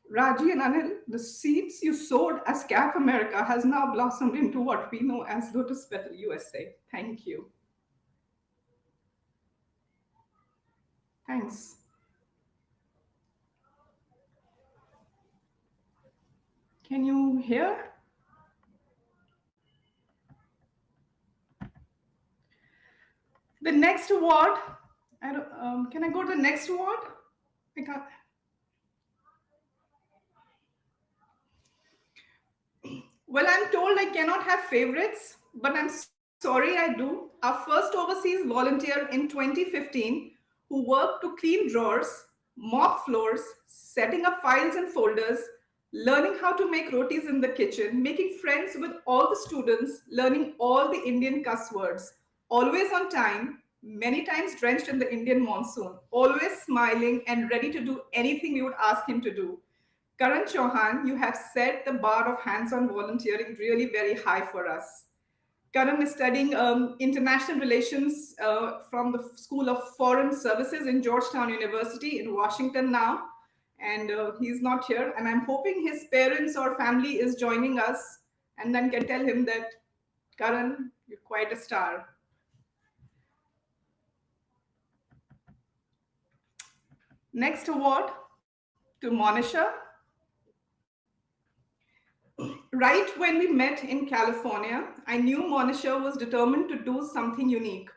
Raji and Anil, the seeds you sowed as CAF America has now blossomed into what we know as Lotus Petal USA. Thank you. Thanks. Can you hear? The next award, I don't, can I go to the next award? I can't. Well, I'm told I cannot have favorites, but I'm sorry I do. Our first overseas volunteer in 2015 who worked to clean drawers, mop floors, setting up files and folders, learning how to make rotis in the kitchen, making friends with all the students, learning all the Indian cuss words, always on time, many times drenched in the Indian monsoon, always smiling and ready to do anything we would ask him to do. Karan Chauhan, you have set the bar of hands-on volunteering really very high for us. Karan is studying international relations from the School of Foreign Services in Georgetown University in Washington now. And he's not here. And I'm hoping his parents or family is joining us and then can tell him that, Karan, you're quite a star. Next award to Monisha. Right when we met in California, I knew Monisha was determined to do something unique.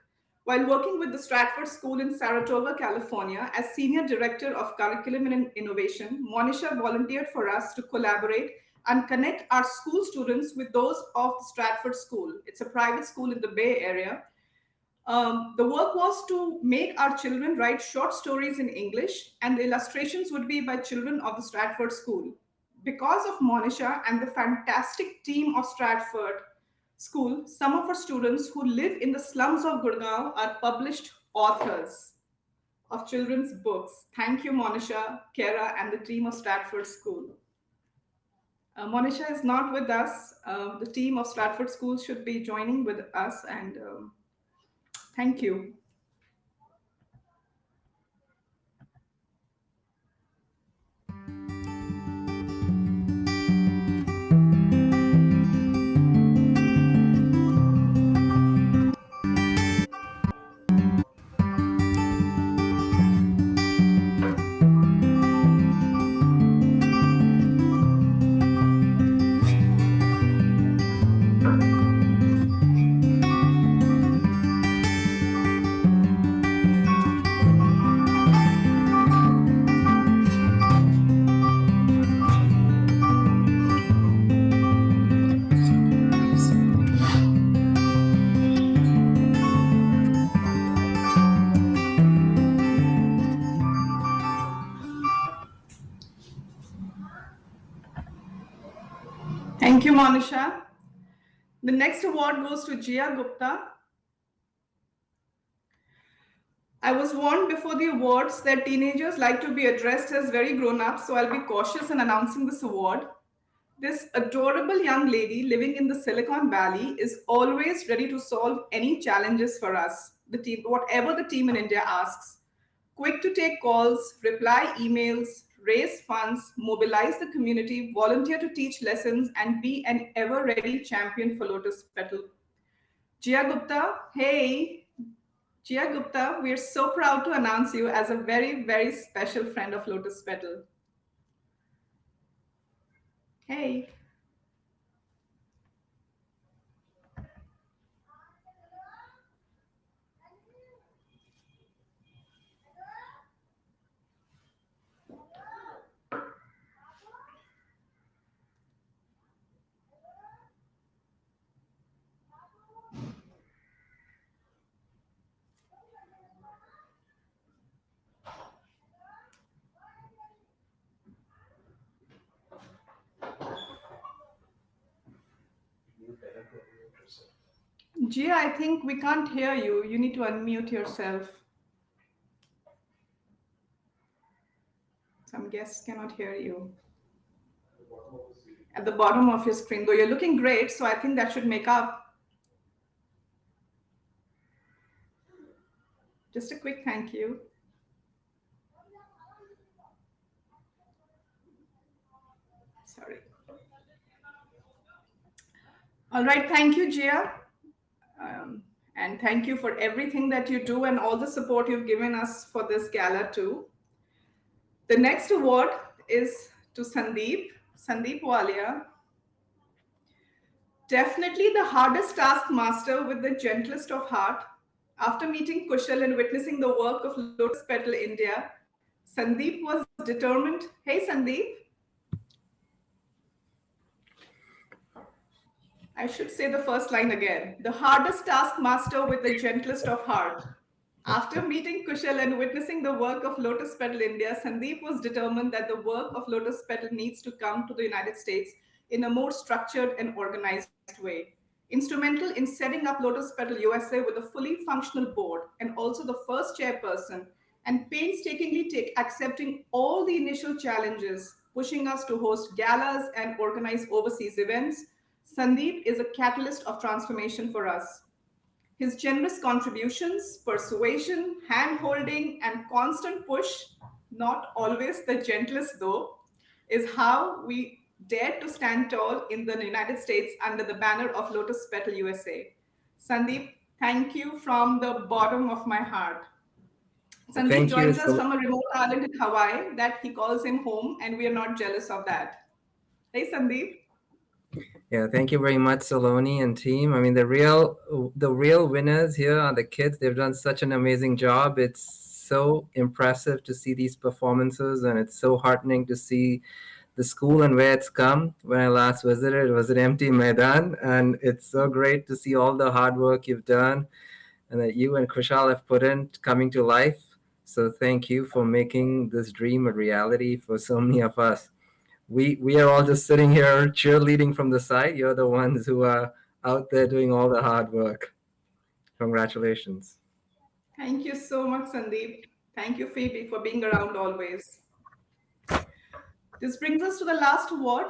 While working with the Stratford School in Saratoga, California, as Senior Director of Curriculum and Innovation, Monisha volunteered for us to collaborate and connect our school students with those of the Stratford School. It's a private school in the Bay Area. The work was to make our children write short stories in English, and the illustrations would be by children of the Stratford School. Because of Monisha and the fantastic team of Stratford School, some of our students who live in the slums of Gurgaon are published authors of children's books. Thank you, Monisha, Kara, and the team of Stratford School. Monisha is not with us. The team of Stratford School should be joining with us, and thank you. Thank you, Monisha. The next award goes to Jiya Gupta. I was warned before the awards that teenagers like to be addressed as very grown up, so I'll be cautious in announcing this award. This adorable young lady living in the Silicon Valley is always ready to solve any challenges for us, the team, whatever the team in India asks. Quick to take calls, reply emails, raise funds, mobilize the community, volunteer to teach lessons, and be an ever ready champion for Lotus Petal. Jiya Gupta, hey, Jiya Gupta, we are so proud to announce you as a very, very special friend of Lotus Petal. Hey. Gia, I think we can't hear you. You need to unmute yourself. Some guests cannot hear you. At the bottom of your screen, though you're looking great, so I think that should make up. Just a quick thank you. Sorry. All right, thank you, Gia. And thank you for everything that you do and all the support you've given us for this gala, too. The next award is to Sandeep, Sandeep Walia. Definitely the hardest taskmaster with the gentlest of heart. After meeting Kushal and witnessing the work of Lotus Petal India, Sandeep was determined. Hey, Sandeep. I should say the first line again. The hardest taskmaster with the gentlest of heart. After meeting Kushal and witnessing the work of Lotus Petal India, Sandeep was determined that the work of Lotus Petal needs to come to the United States in a more structured and organized way. Instrumental in setting up Lotus Petal USA with a fully functional board and also the first chairperson, and painstakingly accepting all the initial challenges, pushing us to host galas and organize overseas events, Sandeep is a catalyst of transformation for us. His generous contributions, persuasion, hand holding, and constant push, not always the gentlest though, is how we dared to stand tall in the United States under the banner of Lotus Petal USA. Sandeep, thank you from the bottom of my heart. Sandeep Thank you. joins us from a remote island in Hawaii that he calls him home, and we are not jealous of that. Hey, Sandeep. Yeah, thank you very much, Saloni and team. I mean, the real winners here are the kids. They've done such an amazing job. It's so impressive to see these performances, and it's so heartening to see the school and where it's come. When I last visited, it was an empty Maidan, and it's so great to see all the hard work you've done and that you and Kushal have put in coming to life. So thank you for making this dream a reality for so many of us. We are all just sitting here cheerleading from the side. You're the ones who are out there doing all the hard work. Congratulations. Thank you so much, Sandeep. Thank you, Phoebe, for being around always. This brings us to the last award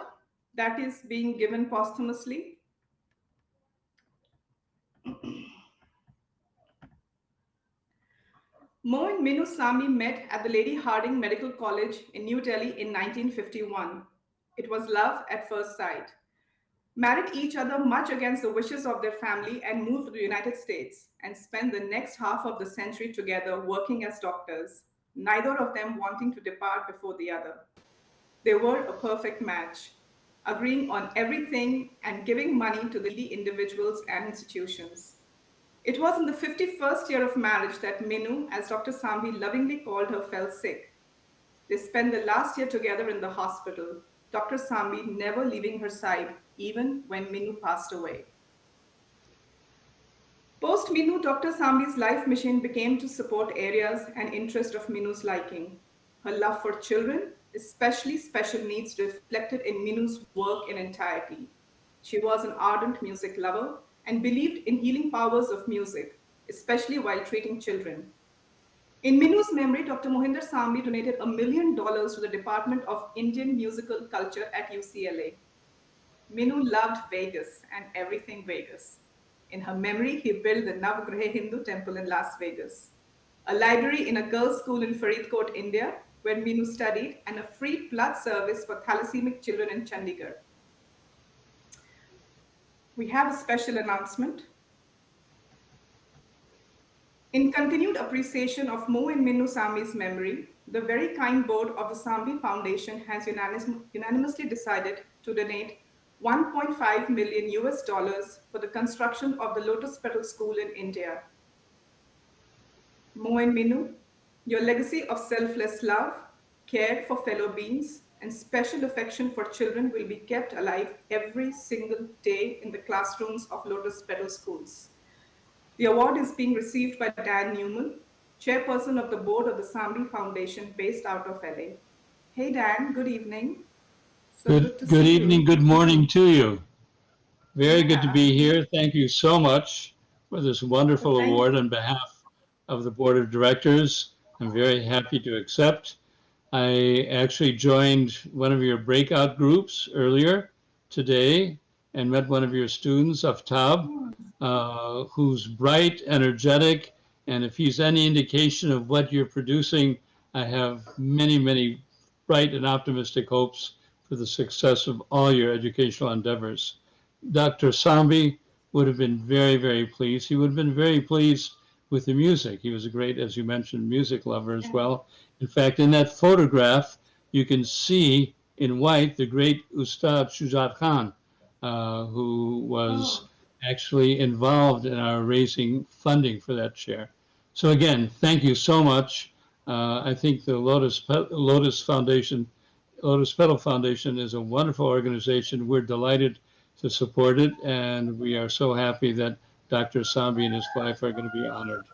that is being given posthumously. Mo and Minu Sami met at the Lady Harding Medical College in New Delhi in 1951. It was love at first sight. Married each other much against the wishes of their family and moved to the United States and spent the next half of the century together working as doctors, neither of them wanting to depart before the other. They were a perfect match, agreeing on everything and giving money to the needy individuals and institutions. It was in the 51st year of marriage that Minu, as Dr. Sambhi lovingly called her, fell sick. They spent the last year together in the hospital, Dr. Sambhi never leaving her side, even when Minu passed away. Post Minu, Dr. Sambhi's life mission became to support areas and interest of Minu's liking. Her love for children, especially special needs, reflected in Minu's work in entirety. She was an ardent music lover and believed in healing powers of music, especially while treating children. In Minu's memory, Dr. Mohinder Sambhi donated $1 million to the Department of Indian Musical Culture at UCLA. Minu loved Vegas and everything Vegas. In her memory, he built the Navgraha Hindu temple in Las Vegas, a library in a girls' school in Faridkot, India, where Minu studied, and a free blood service for thalassaemic children in Chandigarh. We have a special announcement. In continued appreciation of Mo and Minu Sami's memory, the very kind board of the Sambhi Foundation has unanimously decided to donate 1.5 million US dollars for the construction of the Lotus Petal School in India. Mo and Minu, your legacy of selfless love, care for fellow beings, and special affection for children will be kept alive every single day in the classrooms of Lotus Petal schools. The award is being received by Dan Newman, chairperson of the board of the Sambhi Foundation based out of LA. Hey Dan, good evening. So good to Good see evening, you. good morning to you. Very good to Yeah. be here. Thank you so much for this Well, wonderful thank award on behalf of the Board of Directors. I'm very happy to accept. I actually joined one of your breakout groups earlier today and met one of your students, Aftab, who's bright, energetic, and if he's any indication of what you're producing, I have many, many bright and optimistic hopes for the success of all your educational endeavors. Dr. Sambhi would have been very, very pleased. He would have been very pleased with the music. He was a great, as you mentioned, music lover as well. In fact, in that photograph, you can see in white the great Ustad Shujat Khan, who was Oh, actually involved in our raising funding for that chair. So again, thank you so much. I think the Lotus Foundation, Lotus Petal Foundation is a wonderful organization. We're delighted to support it, and we are so happy that Dr. Sambi and his wife are going to be honored.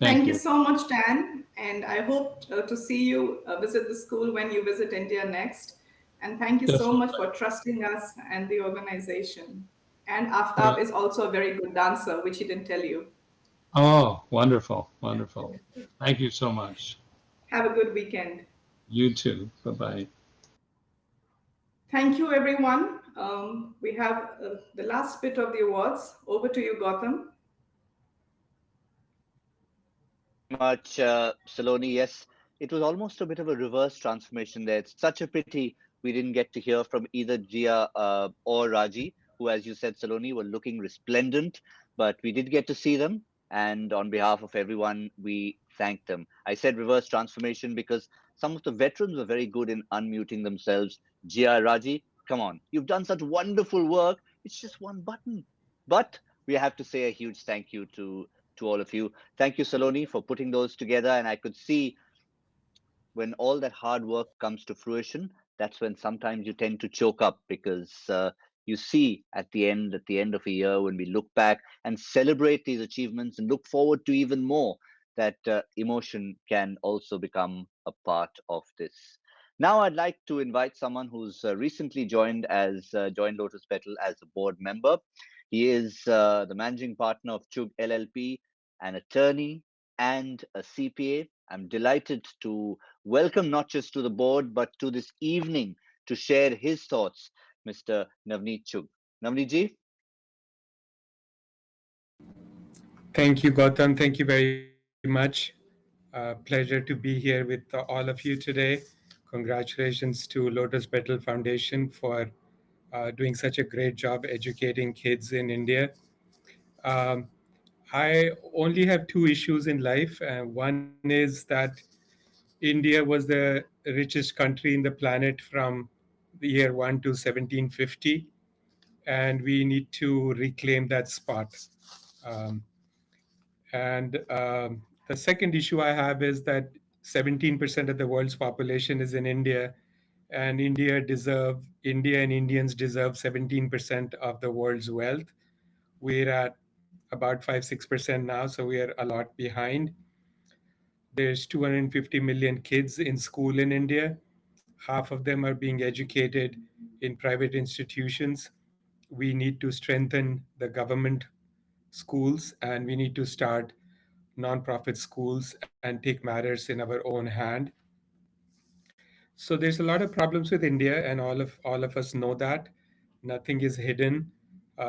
Thank thank you you. so much, Dan. And I hope to see you visit the school when you visit India next. And thank you so much Definitely. for trusting us and the organization. And Well, Aftab is also a very good dancer, which he didn't tell you. oh, wonderful, wonderful. Thank you so much. Have a good weekend. You too. Bye bye. Thank you, everyone. We have the last bit of the awards. Over to you, Gotham. Thank you very much, Saloni. Yes, it was almost a bit of a reverse transformation there. It's such a pity we didn't get to hear from either Jiya or Rajee, who, as you said, Saloni, were looking resplendent, but we did get to see them. And on behalf of everyone, we thank them. I said reverse transformation because some of the veterans were very good in unmuting themselves. Jiya, Rajee, come on, you've done such wonderful work. It's just one button. But we have to say a huge thank you to all of you. Thank you, Saloni, for putting those together. And I could see when all that hard work comes to fruition, that's when sometimes you tend to choke up because you see at the end of a year, when we look back and celebrate these achievements and look forward to even more, that emotion can also become a part of this. Now, I'd like to invite someone who's recently joined Lotus Petal as a board member. He is the managing partner of Chugh LLP, an attorney and a CPA. I'm delighted to welcome not just to the board, but to this evening to share his thoughts, Mr. Navneet Chugh. Navneet ji? Thank you, Gautam. Thank you very much. Pleasure to be here with all of you today. Congratulations to Lotus Petal Foundation for doing such a great job educating kids in India. Um, I only have two issues in life. One is that India was the richest country in the planet from the year 1 to 1750, and we need to reclaim that spot. Um, And the second issue I have is that 17% of the world's population is in India, and India and Indians deserve 17% of the world's wealth. We're at about 5-6% now, so we are a lot behind. There's 250 million kids in school in India, Half of them are being educated in private institutions. We need to strengthen the government schools, and we need to start nonprofit schools and take matters in our own hand. So there's a lot of problems with India, and all of us know that. Nothing is hidden.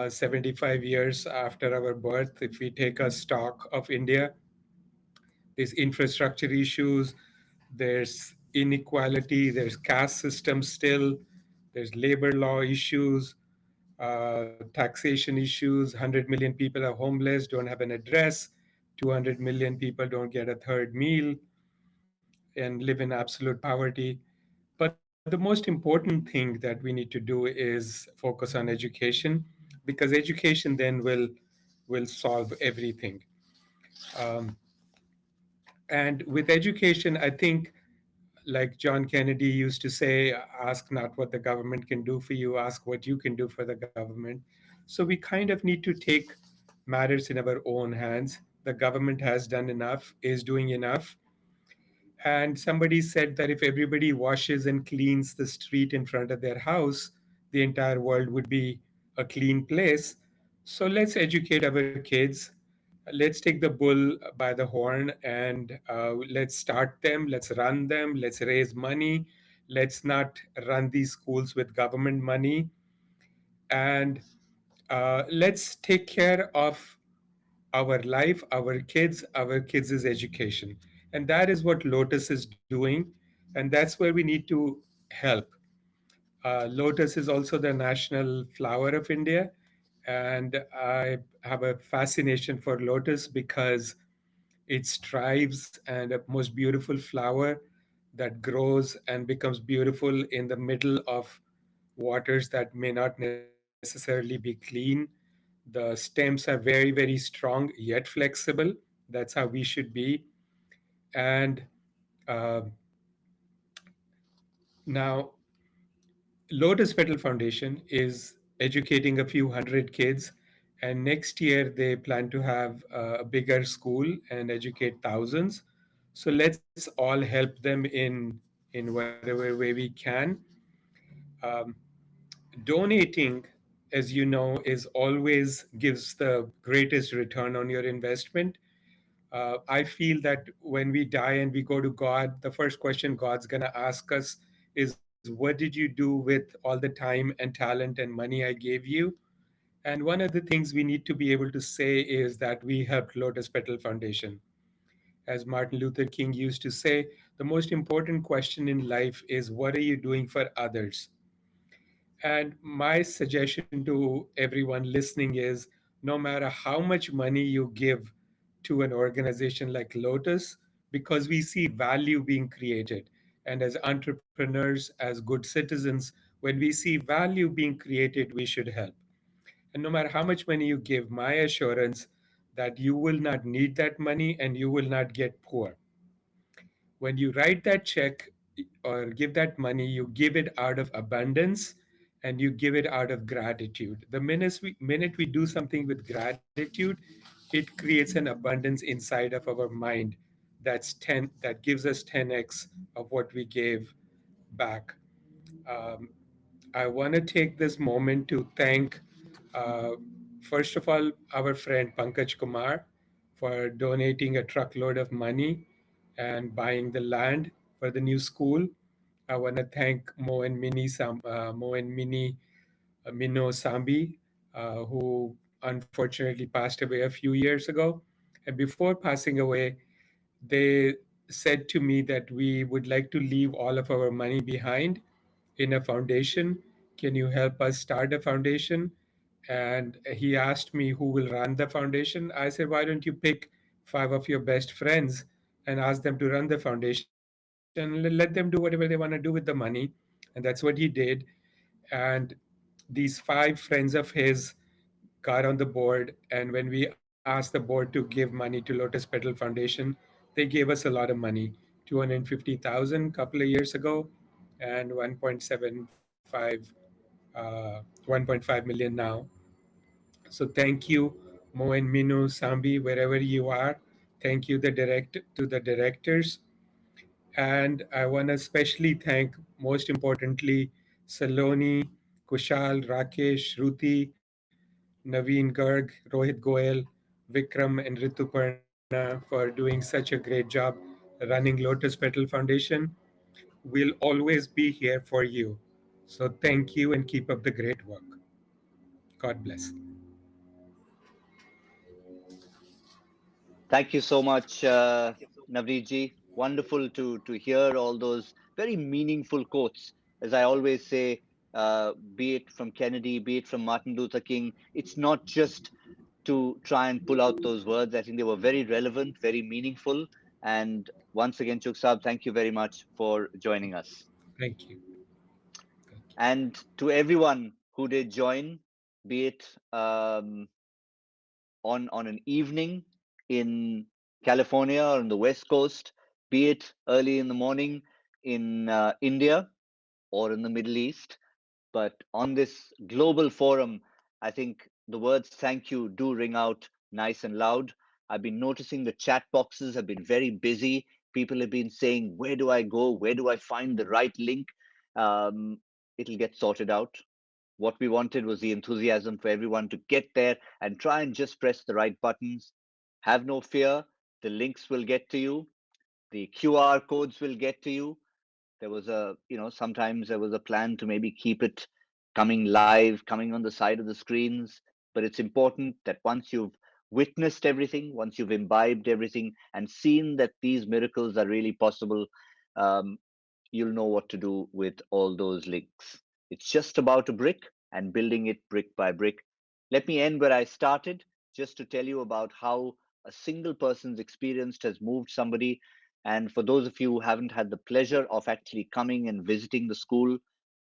75 years after our birth, if we take a stock of India, there's infrastructure issues, there's inequality, there's caste system still, there's labor law issues, taxation issues. 100 million people are homeless, don't have an address. 200 million people don't get a third meal and live in absolute poverty. But the most important thing that we need to do is focus on education, because education then will solve everything. Um, and with education, I think, like John Kennedy used to say, ask not what the government can do for you, ask what you can do for the government. So we kind of need to take matters in our own hands. The government has done enough, is doing enough. And somebody said that if everybody washes and cleans the street in front of their house, the entire world would be a clean place. So let's educate our kids. Let's take the bull by the horn, and let's start them, let's run them, let's raise money. Let's not run these schools with government money. And let's take care of our life, our kids' education. And that is what Lotus is doing. And that's where we need to help. Lotus is also the national flower of India. And I have a fascination for lotus because it strives and a most beautiful flower that grows and becomes beautiful in the middle of waters that may not necessarily be clean. The stems are very, very strong yet flexible. That's how we should be. And uh, now, Lotus Petal Foundation is educating a few hundred kids, and next year they plan to have a bigger school and educate thousands. So let's all help them in whatever way we can. Um, Donating, as you know, is always gives the greatest return on your investment. I feel that when we die and we go to God, the first question God's going to ask us is, what did you do with all the time and talent and money I gave you? And one of the things we need to be able to say is that we helped Lotus Petal Foundation. As Martin Luther King used to say, the most important question in life is, what are you doing for others? And my suggestion to everyone listening is, no matter how much money you give to an organization like Lotus, because we see value being created. And as entrepreneurs, as good citizens, when we see value being created, we should help. And no matter how much money you give, my assurance that you will not need that money and you will not get poor. When you write that check or give that money, you give it out of abundance and you give it out of gratitude. The minute we do something with gratitude, it creates an abundance inside of our mind that gives us 10x of what we gave back. Um, I want to take this moment to thank, uh, first of all, our friend Pankaj Kumar for donating a truckload of money and buying the land for the new school. I want to thank Mo and Mini Mino Sambhi, who unfortunately passed away a few years ago. And before passing away, they said to me that we would like to leave all of our money behind in a foundation. Can you help us start a foundation? And he asked me who will run the foundation. I said, why don't you pick five of your best friends and ask them to run the foundation? Let them do whatever they want to do with the money. And that's what he did. And these five friends of his got on the board. And when we asked the board to give money to Lotus Petal Foundation, they gave us a lot of money, 250,000 a couple of years ago, and 1.5 million now. So thank you, Mo and Minu, Sambi, wherever you are. Thank you, the directors. And I want to especially thank most importantly, Saloni, Kushal, Rakesh, Shruti, Naveen Garg, Rohit Goel, Vikram, and Rituparna for doing such a great job running Lotus Petal Foundation. We'll always be here for you. So thank you and keep up the great work. God bless. Thank you so much, Navneet ji. Wonderful to hear all those very meaningful quotes. As I always say, be it from Kennedy, be it from Martin Luther King, it's not just to try and pull out those words. I think they were very relevant, very meaningful. And once again, Chugh Saab, thank you very much for joining us. Thank you. Thank you. And to everyone who did join, be it on an evening in California or on the West Coast, be it early in the morning in India or in the Middle East. But on this global forum, I think the words thank you do ring out nice and loud. I've been noticing the chat boxes have been very busy. People have been saying, where do I go? Where do I find the right link? Um, it'll get sorted out. What we wanted was the enthusiasm for everyone to get there and try and just press the right buttons. Have no fear. The links will get to you. The QR codes will get to you. There was sometimes there was a plan to maybe keep it coming live, coming on the side of the screens. But it's important that once you've witnessed everything, once you've imbibed everything and seen that these miracles are really possible, um, you'll know what to do with all those links. It's just about a brick and building it brick by brick. Let me end where I started, just to tell you about how a single person's experience has moved somebody. And for those of you who haven't had the pleasure of actually coming and visiting the school,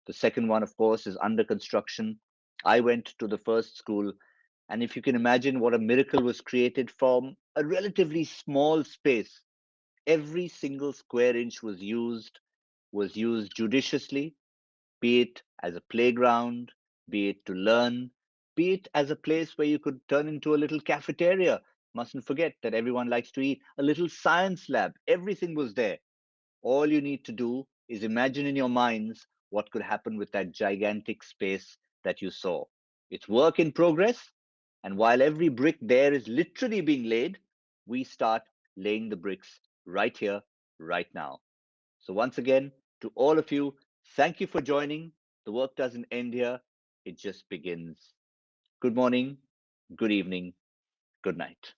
the second one, of course, is under construction. I went to the first school, and if you can imagine what a miracle was created from a relatively small space, every single square inch was used judiciously, be it as a playground, be it to learn, be it as a place where you could turn into a little cafeteria. Mustn't forget that everyone likes to eat. A little science lab. Everything was there. All you need to do is imagine in your minds what could happen with that gigantic space that you saw. It's work in progress. And while every brick there is literally being laid, we start laying the bricks right here, right now. So, once again, to all of you, thank you for joining. The work doesn't end here, it just begins. Good morning, good evening, good night.